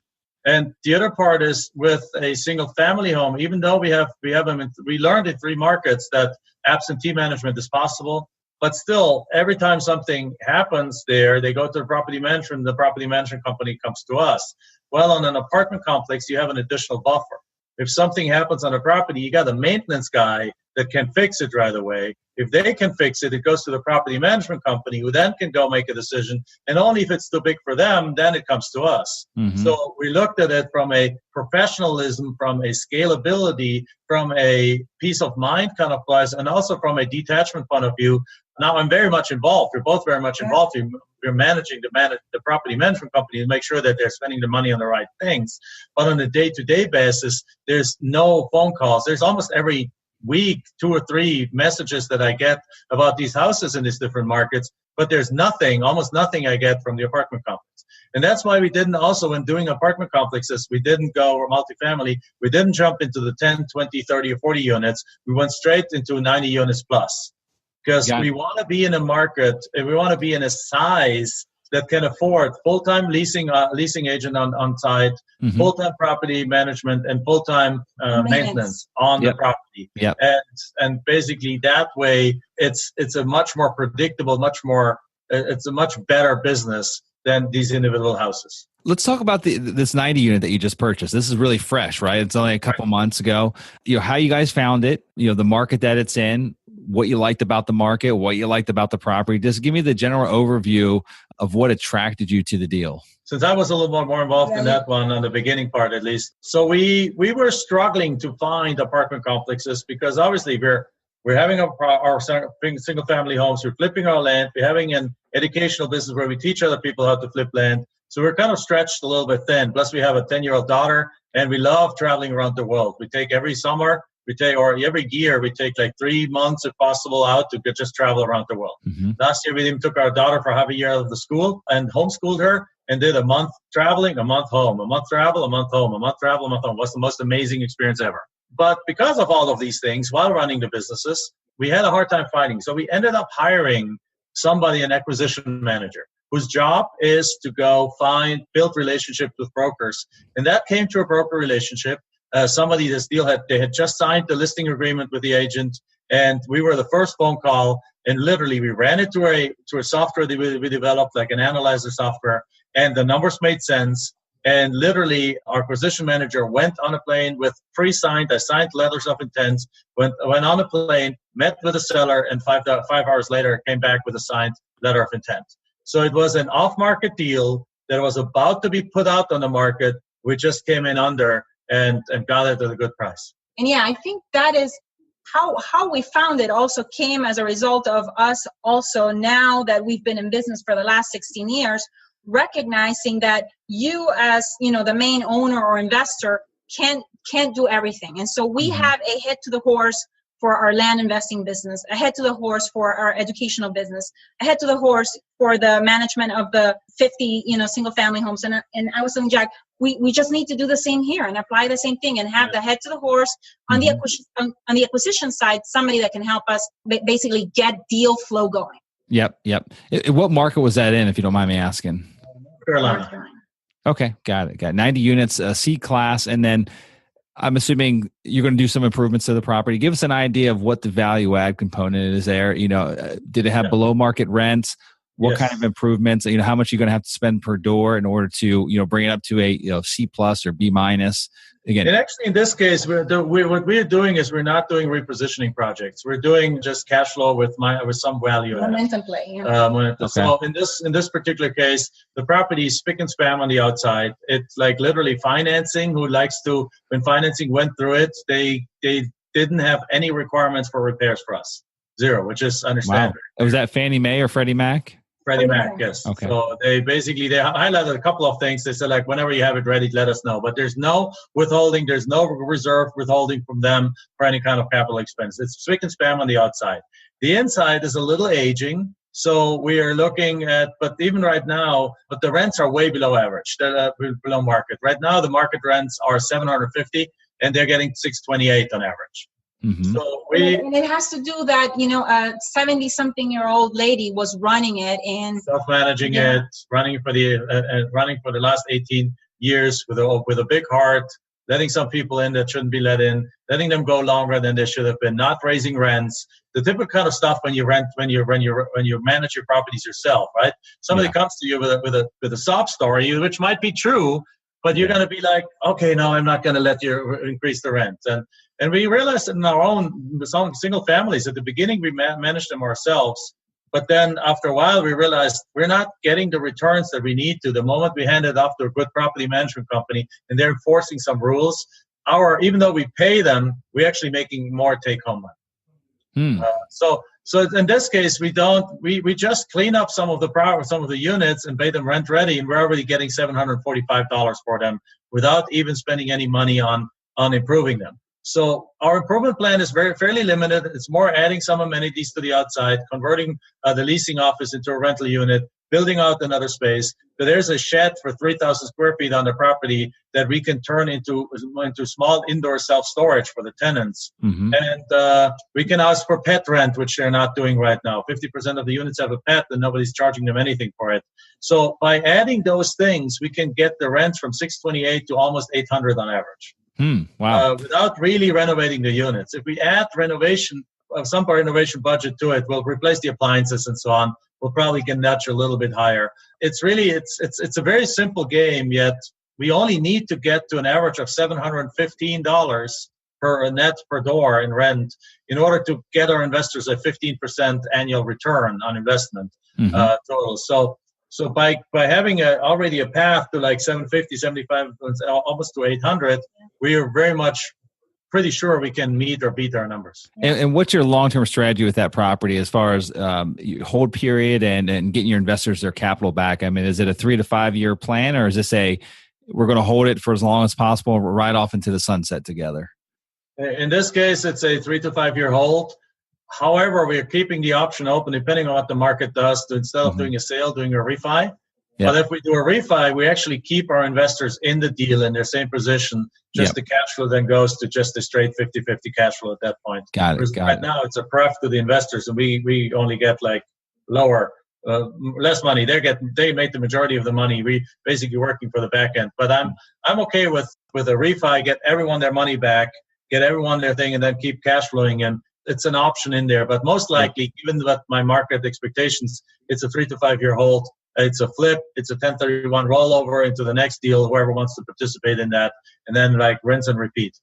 And the other part is with a single family home, even though we have them, we learned in 3 markets that absentee management is possible, but still every time something happens there, they go to the property management company comes to us. Well, on an apartment complex, you have an additional buffer. If something happens on a property, you got a maintenance guy that can fix it right away. If they can fix it, it goes to the property management company, who then can go make a decision. And only if it's too big for them, then it comes to us. So we looked at it from a professionalism, from a scalability, from a peace of mind kind of place, and also from a detachment point of view. Now I'm very much involved. We're both very much involved. We're managing the property management company to make sure that they're spending the money on the right things. But on a day-to-day basis, there's no phone calls. There's almost every week 2 or 3 messages that I get about these houses in these different markets, but there's almost nothing I get from the apartment complex. And that's why we didn't also, when doing apartment complexes, we didn't go or multifamily, we didn't jump into the 10, 20, 30, or 40 units. We went straight into 90 units plus, because we want to be in a market, and we want to be in a size that can afford full-time leasing agent on site, full-time property management, and full-time maintenance on the property. And basically that way, it's a much more predictable, it's a much better business than these individual houses.
Let's talk about this 90 unit that you just purchased. This is really fresh, right? It's only a couple months ago. How you guys found it, the market that it's in, what you liked about the market, what you liked about the property. Just give me the general overview of what attracted you to the deal.
Since I was a little more involved in that one on the beginning part, at least. So we were struggling to find apartment complexes because obviously we're having our single family homes. We're flipping our land. We're having an educational business where we teach other people how to flip land. So we're kind of stretched a little bit thin. Plus we have a 10-year-old daughter and we love traveling around the world. We take every summer, or every year, we take like 3 months if possible out to just travel around the world. Mm-hmm. Last year, we even took our daughter for half a year out of the school and homeschooled her and did a month traveling, a month home, a month travel, a month home, a month travel, a month home. It was the most amazing experience ever. But because of all of these things, while running the businesses, we had a hard time finding. So we ended up hiring somebody, an acquisition manager, whose job is to go build relationships with brokers. And that came to a broker relationship. Somebody, this deal they had just signed the listing agreement with the agent, and we were the first phone call. And literally, we ran it to a software that we developed, like an analyzer software, and the numbers made sense. And literally, our acquisition manager went on a plane with signed letters of intent, went on a plane, met with the seller, and 5 hours later came back with a signed letter of intent. So it was an off-market deal that was about to be put out on the market. We just came in under and got it at a good price.
And yeah, I think that is how we found it also came as a result of us also, now that we've been in business for the last 16 years, recognizing that you as, the main owner or investor can't do everything. And so we have a head to the horse for our land investing business, a head to the horse for our educational business, a head to the horse for the management of the 50, single family homes. And I was telling Jack, we just need to do the same here and apply the same thing and have the head to the horse on the acquisition side, somebody that can help us basically get deal flow going.
Yep. What market was that in, if you don't mind me asking?
North
Carolina. Okay, got it. Got 90 units, C class, and then I'm assuming you're going to do some improvements to the property. Give us an idea of what the value add component is there. Did it have below market rents? What kind of improvements? How much are you going to have to spend per door in order to, bring it up to a C plus or B minus? Again, and
actually, in this case, what we're doing is we're not doing repositioning projects. We're doing just cash flow with some value.
Momentum play. Yeah.
Okay. So in this particular case, the property is spick and span on the outside. It's like literally financing. When financing went through it, they didn't have any requirements for repairs for us. Zero, which is understandable.
Wow. Was that Fannie Mae or Freddie Mac?
Freddie Mac, yes. Okay. So they highlighted a couple of things. They said, like, whenever you have it ready, let us know. But there's no withholding. There's no reserve withholding from them for any kind of capital expense. It's spick and span on the outside. The inside is a little aging. So we are looking at, but even right now, the rents are way below average. They're below market. Right now, the market rents are $750, and they're getting $628 on average.
Mm-hmm.
So
and it has to do that, a 70-something-year-old lady was running it and
self-managing it, running for the last 18 years with a big heart, letting some people in that shouldn't be let in, letting them go longer than they should have been, not raising rents, the typical kind of stuff when you manage your properties yourself, right? Somebody comes to you with a sob story, which might be true, but you're going to be like, okay, no, I'm not going to let you increase the rent. And we realized that in our own single families, at the beginning, we managed them ourselves. But then after a while, we realized we're not getting the returns that we need to. The moment we hand it off to a good property management company and they're enforcing some rules, even though we pay them, we're actually making more take-home money. So in this case, we just clean up some of the units and pay them rent ready, and we're already getting $745 for them without even spending any money on improving them. So our improvement plan is fairly limited. It's more adding some amenities to the outside, converting the leasing office into a rental unit, building out another space. So there's a shed for 3,000 square feet on the property that we can turn into small indoor self-storage for the tenants.
Mm-hmm.
And we can ask for pet rent, which they're not doing right now. 50% of the units have a pet and nobody's charging them anything for it. So by adding those things, we can get the rents from $628 to almost $800 on average.
Wow.
Without really renovating the units. If we add some renovation budget to it, we'll replace the appliances and so on. We'll probably get nudge a little bit higher. It's a very simple game, yet we only need to get to an average of $715 per net per door in rent in order to get our investors a 15% annual return on investment total. So by having already a path to like 750, 75, almost to 800, we are very much pretty sure we can meet or beat our numbers.
And what's your long-term strategy with that property as far as hold period and getting your investors their capital back? I mean, is it a 3 to 5 year plan, or is this we're going to hold it for as long as possible, right off into the sunset together?
In this case, it's a 3 to 5 year hold. However, we are keeping the option open depending on what the market does to, instead of doing a sale, doing a refi. But if we do a refi, we actually keep our investors in the deal in their same position. Just the cash flow then goes to just a straight 50-50 cash flow at that point.
Got it.
Right now, it's a pref to the investors, and we only get like less money. They make the majority of the money. We basically working for the back end. But I'm okay with a refi. Get everyone their money back. Get everyone their thing, and then keep cash flowing. And it's an option in there. But most likely, given what my market expectations, it's a 3 to 5 year hold. It's a flip. It's a 1031 rollover into the next deal, whoever wants to participate in that, and then like rinse and repeat.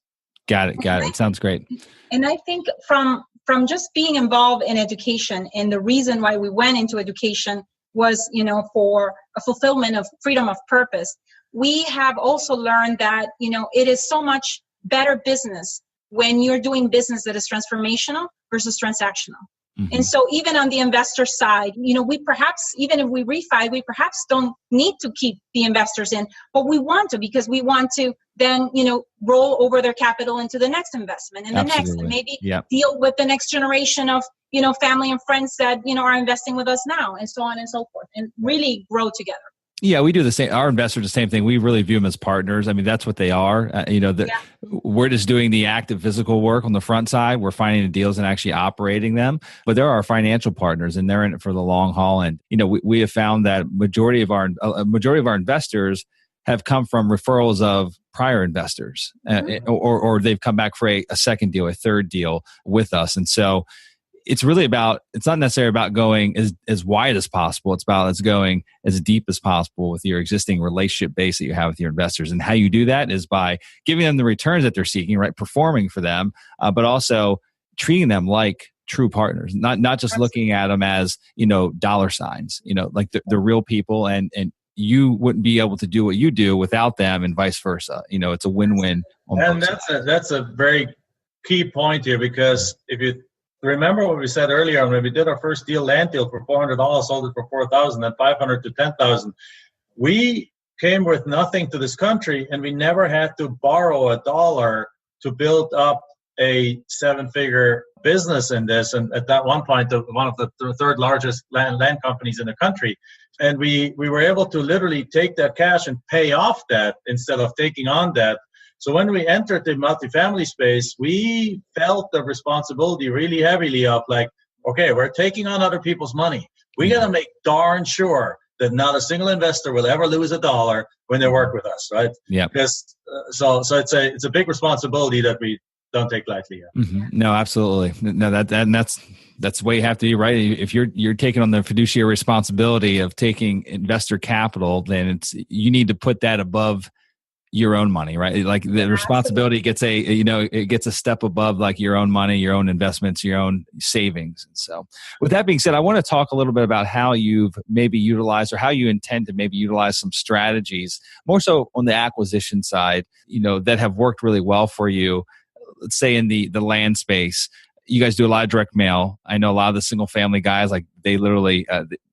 Got it. Sounds great.
And I think from just being involved in education, and the reason why we went into education was, for a fulfillment of freedom of purpose. We have also learned that, it is so much better business when you're doing business that is transformational versus transactional. And so even on the investor side, we perhaps, even if we refi, we perhaps don't need to keep the investors in, but we want to, because we want to then, roll over their capital into the next investment and the next, and maybe deal with the next generation of, family and friends that, are investing with us now, and so on and so forth, and really grow together.
Yeah, we do the same. Our investors, the same thing. We really view them as partners. I mean, that's what they are. We're just doing the active physical work on the front side. We're finding the deals and actually operating them. But they're our financial partners, and they're in it for the long haul. And we have found that a majority of our investors have come from referrals of prior investors, or they've come back for a second deal, a third deal with us. And so it's not necessarily about going as wide as possible. It's about going as deep as possible with your existing relationship base that you have with your investors. And how you do that is by giving them the returns that they're seeking, right? Performing for them, but also treating them like true partners, not just looking at them as, dollar signs, like the real people, and you wouldn't be able to do what you do without them, and vice versa. It's a win-win.
And that's a very key point here, because if you remember what we said earlier when we did our first land deal for $400, sold it for $4,000, then $500 to $10,000. We came with nothing to this country, and we never had to borrow a dollar to build up a 7-figure business in this. And at that one point, one of the third largest land companies in the country. And we were able to literally take that cash and pay off that instead of taking on debt. So when we entered the multifamily space, we felt the responsibility really heavily of like, okay, we're taking on other people's money. We got to make darn sure that not a single investor will ever lose a dollar when they work with us, right?
Yeah.
Because so it's a big responsibility that we don't take lightly.
No, absolutely. No, that's the way you have to be, right? If you're taking on the fiduciary responsibility of taking investor capital, then you need to put that above your own money, right? Like the responsibility gets it gets a step above like your own money, your own investments, your own savings. And so with that being said, I want to talk a little bit about how you've maybe utilized, or how you intend to maybe utilize some strategies, more so on the acquisition side, that have worked really well for you. Let's say in the land space. You guys do a lot of direct mail. I know a lot of the single family guys, like they literally,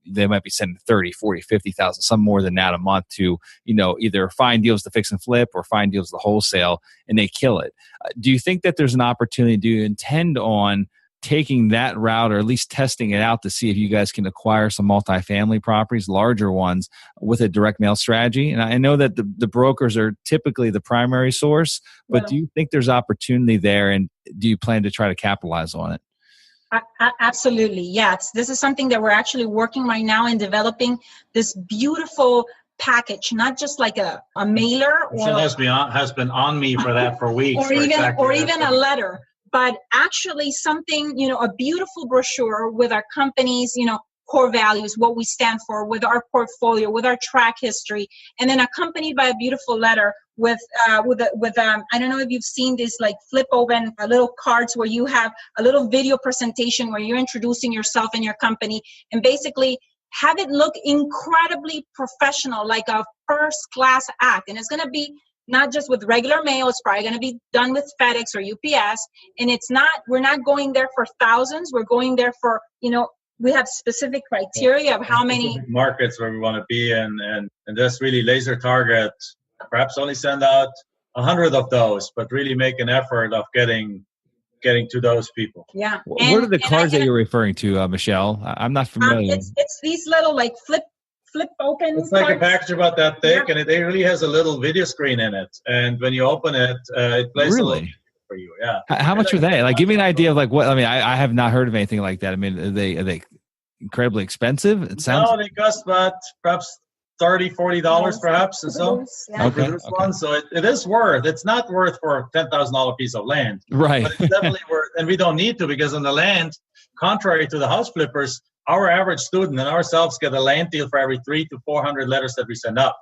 they might be sending 30, 40, 50,000, some more than that a month to, either find deals to fix and flip or find deals to wholesale, and they kill it. Do you think that there's an opportunity? Do you intend on taking that route, or at least testing it out to see if you guys can acquire some multifamily properties, larger ones, with a direct mail strategy? And I know that the brokers are typically the primary source, but do you think there's opportunity there, and do you plan to try to capitalize on it?
Absolutely. Yes. This is something that we're actually working right now in developing this beautiful package, not just like a mailer.
Michelle has been on me for that for weeks.
Or even a letter. But actually something, a beautiful brochure with our company's, core values, what we stand for, with our portfolio, with our track history, and then accompanied by a beautiful letter I don't know if you've seen this, like flip open little cards where you have a little video presentation where you're introducing yourself and your company, and basically have it look incredibly professional, like a first class act. And it's going to be not just with regular mail, it's probably going to be done with FedEx or UPS. And we're not going there for thousands. We're going there for, we have specific criteria of how many
markets where we want to be in, and just really laser target, perhaps only send out 100 of those, but really make an effort of getting to those people.
Yeah.
What are the cards that you're referring to, Michelle? I'm not familiar.
It's these little like flip open.
It's like a package about that thick, and it really has a little video screen in it. And when you open it, it plays a little for you. Yeah.
How much are they? Like, give me an idea of like what. I mean, I have not heard of anything like that. I mean, are they incredibly expensive? It sounds.
No, they cost about perhaps $30-$40 perhaps, and so for this one. So it is worth. It's not worth for a $10,000 piece of land,
right?
But it's definitely worth, and we don't need to, because on the land, contrary to the house flippers, our average student and ourselves get a land deal for every 300 to 400 letters that we send out.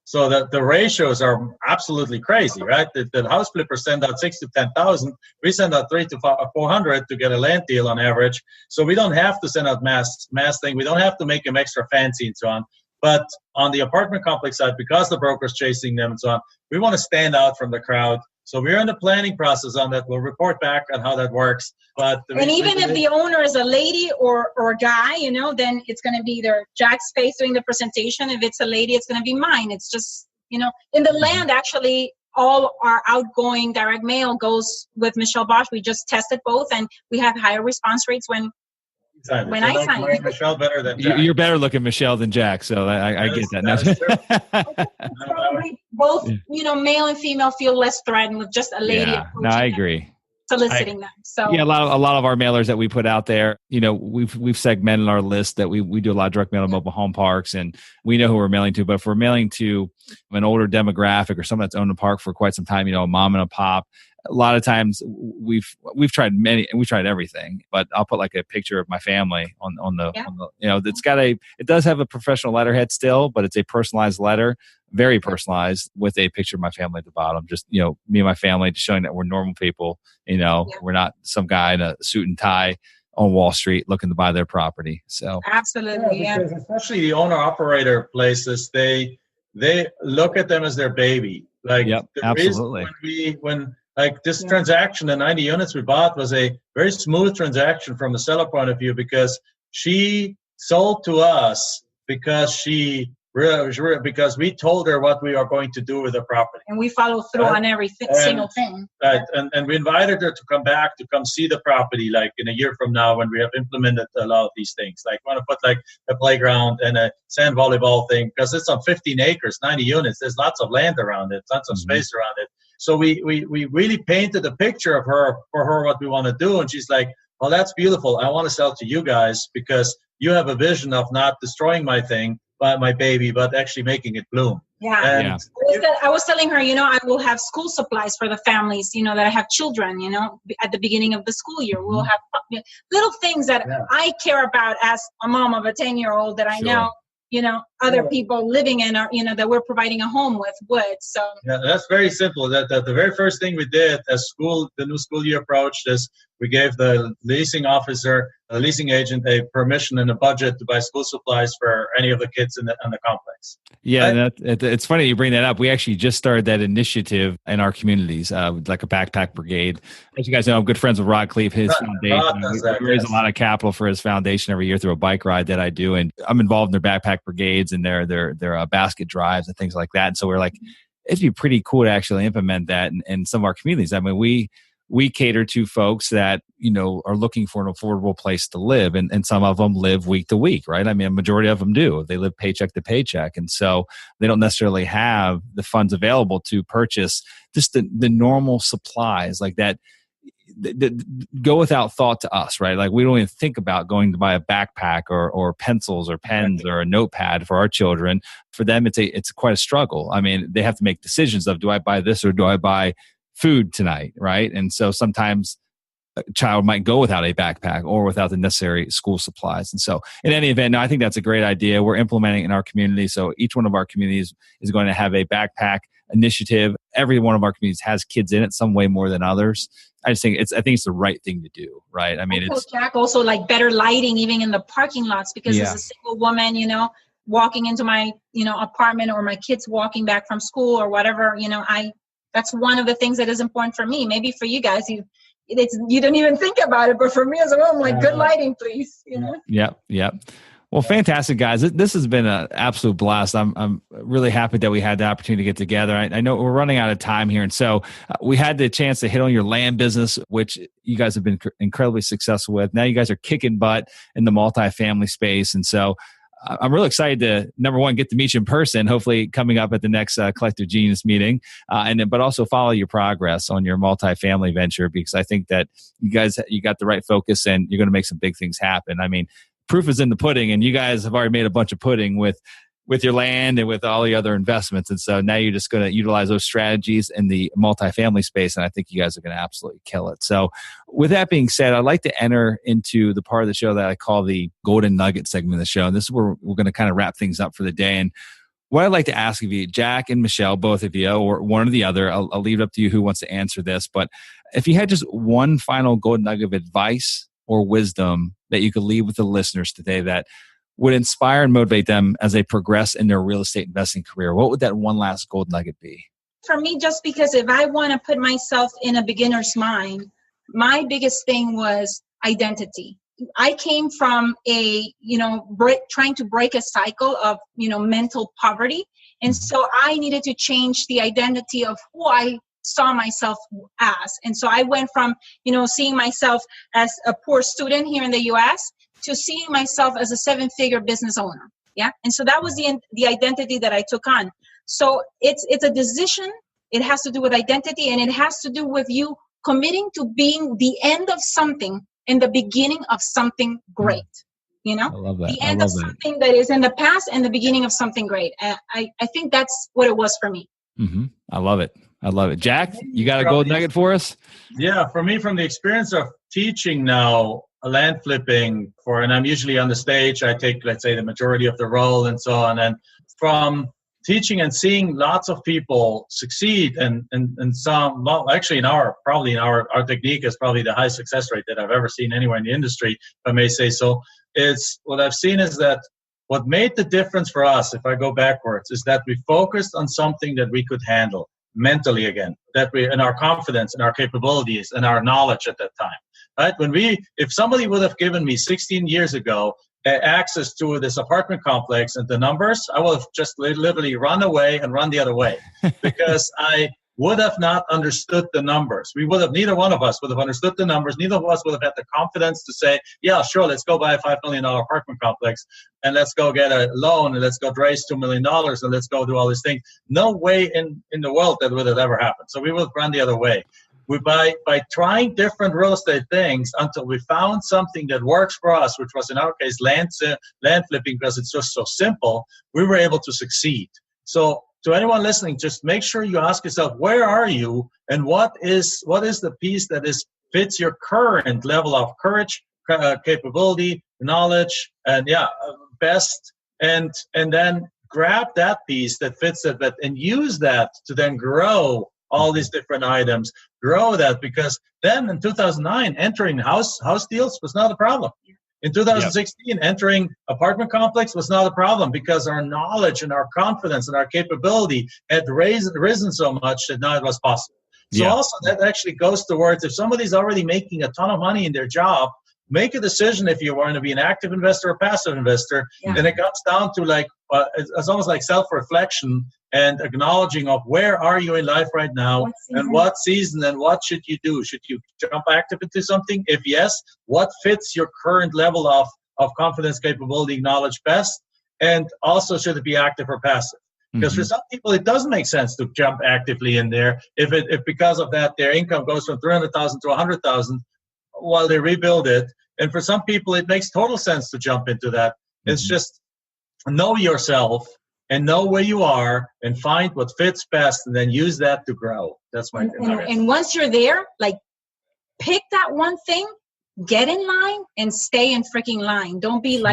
So the ratios are absolutely crazy, right? The house flippers send out 6,000 to 10,000. We send out 300 to 400 to get a land deal on average. So we don't have to send out mass thing. We don't have to make them extra fancy and so on. But on the apartment complex side, because the broker's chasing them and so on, we want to stand out from the crowd. So we're in the planning process on that. We'll report back on how that works. But
even if the owner is a lady or a guy, then it's going to be either Jack's face doing the presentation. If it's a lady, it's going to be mine. It's just, in the land, actually, all our outgoing direct mail goes with Michelle Bosch. We just tested both, and we have higher response rates when I sign it.
Michelle better than Jack.
You're better looking Michelle than Jack, so I get that.
Probably both, male and female feel less threatened with just a lady.
Yeah, no, I agree.
Soliciting them. So
yeah, a lot of our mailers that we put out there, we've segmented our list that we do a lot of direct mail to mobile home parks, and we know who we're mailing to. But if we're mailing to an older demographic or someone that's owned a park for quite some time, a mom and a pop, a lot of times we've tried everything, but I'll put like a picture of my family on the it does have a professional letterhead still, but it's a personalized letter, very personalized, with a picture of my family at the bottom. Just, me and my family, just showing that we're normal people. We're not some guy in a suit and tie on Wall Street looking to buy their property. So
absolutely. Yeah.
Because especially the owner operator places, they look at them as their baby. Like,
absolutely.
When this transaction, the 90 units we bought, was a very smooth transaction from the seller point of view, because she sold to us because because we told her what we are going to do with the property.
And we follow through on every single thing.
Right. And we invited her to come see the property, like in a year from now, when we have implemented a lot of these things. Like, we want to put like a playground and a sand volleyball thing, because it's on 15 acres, 90 units. There's lots of land around it, lots of space around it. So we really painted a picture of her for her, what we want to do. And she's like, well, that's beautiful. I want to sell to you guys because you have a vision of not destroying my thing, my baby, but actually making it bloom.
Yeah. I was telling her, I will have school supplies for the families, that have children, at the beginning of the school year. We'll have little things that I care about as a mom of a 10-year-old that I know. Other people living in our, that we're providing a home with would. So
that's very simple. That the very first thing we did as the new school year approached is we gave the leasing officer, the leasing agent, a permission and a budget to buy school supplies for any of the kids in the complex.
Yeah, right? It's funny you bring that up. We actually just started that initiative in our communities, like a backpack brigade. As you guys know, I'm good friends with Rod Cleve, his foundation. We raise a lot of capital for his foundation every year through a bike ride that I do, and I'm involved in their backpack brigades and their basket drives and things like that. And so we're like, it'd be pretty cool to actually implement that in some of our communities. I mean, we cater to folks that, are looking for an affordable place to live. And some of them live week to week, right? I mean, a majority of them do. They live paycheck to paycheck. And so they don't necessarily have the funds available to purchase just the normal supplies like that go without thought to us, right? Like, we don't even think about going to buy a backpack or pencils or pens or a notepad for our children. For them, it's quite a struggle. I mean, they have to make decisions of, do I buy this or do I buy food tonight, right? And so sometimes a child might go without a backpack or without the necessary school supplies. And so in any event, no, I think that's a great idea. We're implementing in our community. So each one of our communities is going to have a backpack initiative. Every one of our communities has kids in it some way more than others. I think it's the right thing to do, right? I mean,
also, Jack, also like better lighting even in the parking lots, because as a single woman, walking into my, apartment, or my kids walking back from school or whatever, that's one of the things that is important for me. Maybe for you guys, you don't even think about it, but for me as well, I'm like, good lighting, please.
Yep. Well, fantastic, guys. This has been an absolute blast. I'm really happy that we had the opportunity to get together. I know we're running out of time here. And so we had the chance to hit on your land business, which you guys have been incredibly successful with. Now you guys are kicking butt in the multifamily space. And so I'm really excited to, number one, get to meet you in person, hopefully coming up at the next Collective Genius meeting, but also follow your progress on your multifamily venture, because I think that you got the right focus and you're going to make some big things happen. I mean, proof is in the pudding, and you guys have already made a bunch of pudding with your land and with all the other investments. And so now you're just going to utilize those strategies in the multifamily space. And I think you guys are going to absolutely kill it. So with that being said, I'd like to enter into the part of the show that I call the golden nugget segment of the show. And this is where we're going to kind of wrap things up for the day. And what I'd like to ask of you, Jack and Michelle, both of you, or one or the other, I'll leave it up to you who wants to answer this. But if you had just one final golden nugget of advice or wisdom that you could leave with the listeners today that would inspire and motivate them as they progress in their real estate investing career, what would that one last gold nugget be?
For me, just because if I want to put myself in a beginner's mind, my biggest thing was identity. I came from trying to break a cycle of, mental poverty. And so I needed to change the identity of who I saw myself as. And so I went from, seeing myself as a poor student here in the US to seeing myself as a 7-figure business owner. Yeah. And so that was the identity that I took on. So it's a decision. It has to do with identity, and it has to do with you committing to being the end of something and the beginning of something great.
I love that.
The end of something that is in the past and the beginning of something great. I think that's what it was for me.
Mm-hmm. I love it. Jack, you got a gold nugget for us?
Yeah, for me, from the experience of teaching now land flipping and I'm usually on the stage, I take, let's say, the majority of the role and so on. And from teaching and seeing lots of people succeed and some, well, actually our technique is probably the highest success rate that I've ever seen anywhere in the industry, if I may say so. It's what I've seen is that what made the difference for us, if I go backwards, is that we focused on something that we could handle mentally again, and our confidence and our capabilities and our knowledge at that time, right? If somebody would have given me 16 years ago access to this apartment complex and the numbers, I would have just literally run away and run the other way because I would have not understood the numbers. Neither one of us would have understood the numbers. Neither of us would have had the confidence to say, yeah, sure, let's go buy a $5 million apartment complex and let's go get a loan and let's go raise $2 million and let's go do all these things. No way in the world that would have ever happened. So we would have run the other way. By trying different real estate things until we found something that works for us, which was in our case land flipping, because it's just so simple, we were able to succeed. So to anyone listening, just make sure you ask yourself, where are you, and what is the piece that fits your current level of courage, capability, knowledge, and best, and then grab that piece that fits it, and use that to then grow all these different items, grow that, because then in 2009, entering house deals was not a problem. In 2016, entering apartment complex was not a problem because our knowledge and our confidence and our capability had risen so much that now it was possible. So also that actually goes towards, if somebody's already making a ton of money in their job, make a decision if you want to be an active investor or passive investor. And it comes down to it's almost like self-reflection and acknowledging of where are you in life right now and what season and what should you do? Should you jump active into something? If yes, what fits your current level of confidence, capability, knowledge best? And also, should it be active or passive? Because for some people, it doesn't make sense to jump actively in there if because of that, their income goes from $300,000 to $100,000 while they rebuild it. And for some people, it makes total sense to jump into that. It's just know yourself and know where you are and find what fits best and then use that to grow. That's my
and once you're there, pick that one thing, get in line and stay in freaking line. Don't be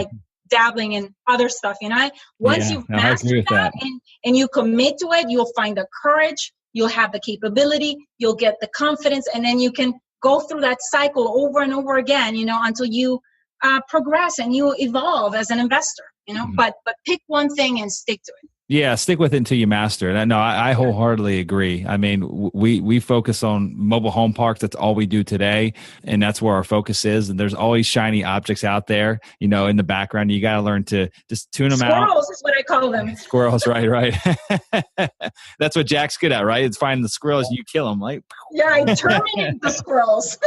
dabbling in other stuff, once you've mastered that and you commit to it, you'll find the courage, you'll have the capability, you'll get the confidence, and then you can go through that cycle over and over again, until you progress and you evolve as an investor, but pick one thing and stick to it.
Yeah, stick with it until you master it. No, I wholeheartedly agree. I mean, we focus on mobile home parks. That's all we do today, and that's where our focus is. And there's always shiny objects out there, in the background. You got to learn to just tune them out.
Squirrels is what I call them.
Squirrels, right. That's what Jack's good at, right? It's finding the squirrels and you kill them, right?
Yeah, I terminate the squirrels.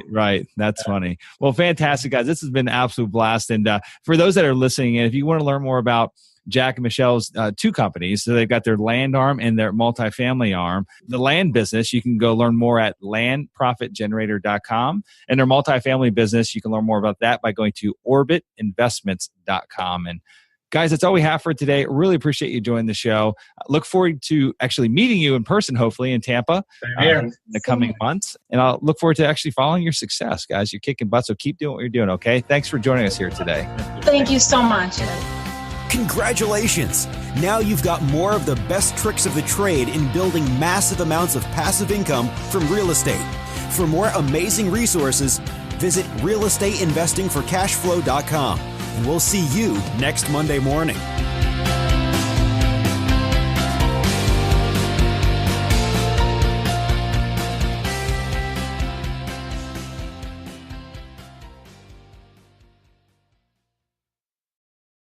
Right. That's funny. Well, fantastic, guys. This has been an absolute blast. And for those that are listening, and if you want to learn more about Jack and Michelle's two companies. So they've got their land arm and their multifamily arm. The land business, you can go learn more at landprofitgenerator.com. And their multifamily business, you can learn more about that by going to orbitinvestments.com. And guys, that's all we have for today. Really appreciate you joining the show. Look forward to actually meeting you in person, hopefully in Tampa in the coming months. And I'll look forward to actually following your success, guys. You're kicking butt, so keep doing what you're doing, okay? Thanks for joining us here today.
Thank you so much.
Congratulations! Now you've got more of the best tricks of the trade in building massive amounts of passive income from real estate. For more amazing resources, visit realestateinvestingforcashflow.com. And we'll see you next Monday morning.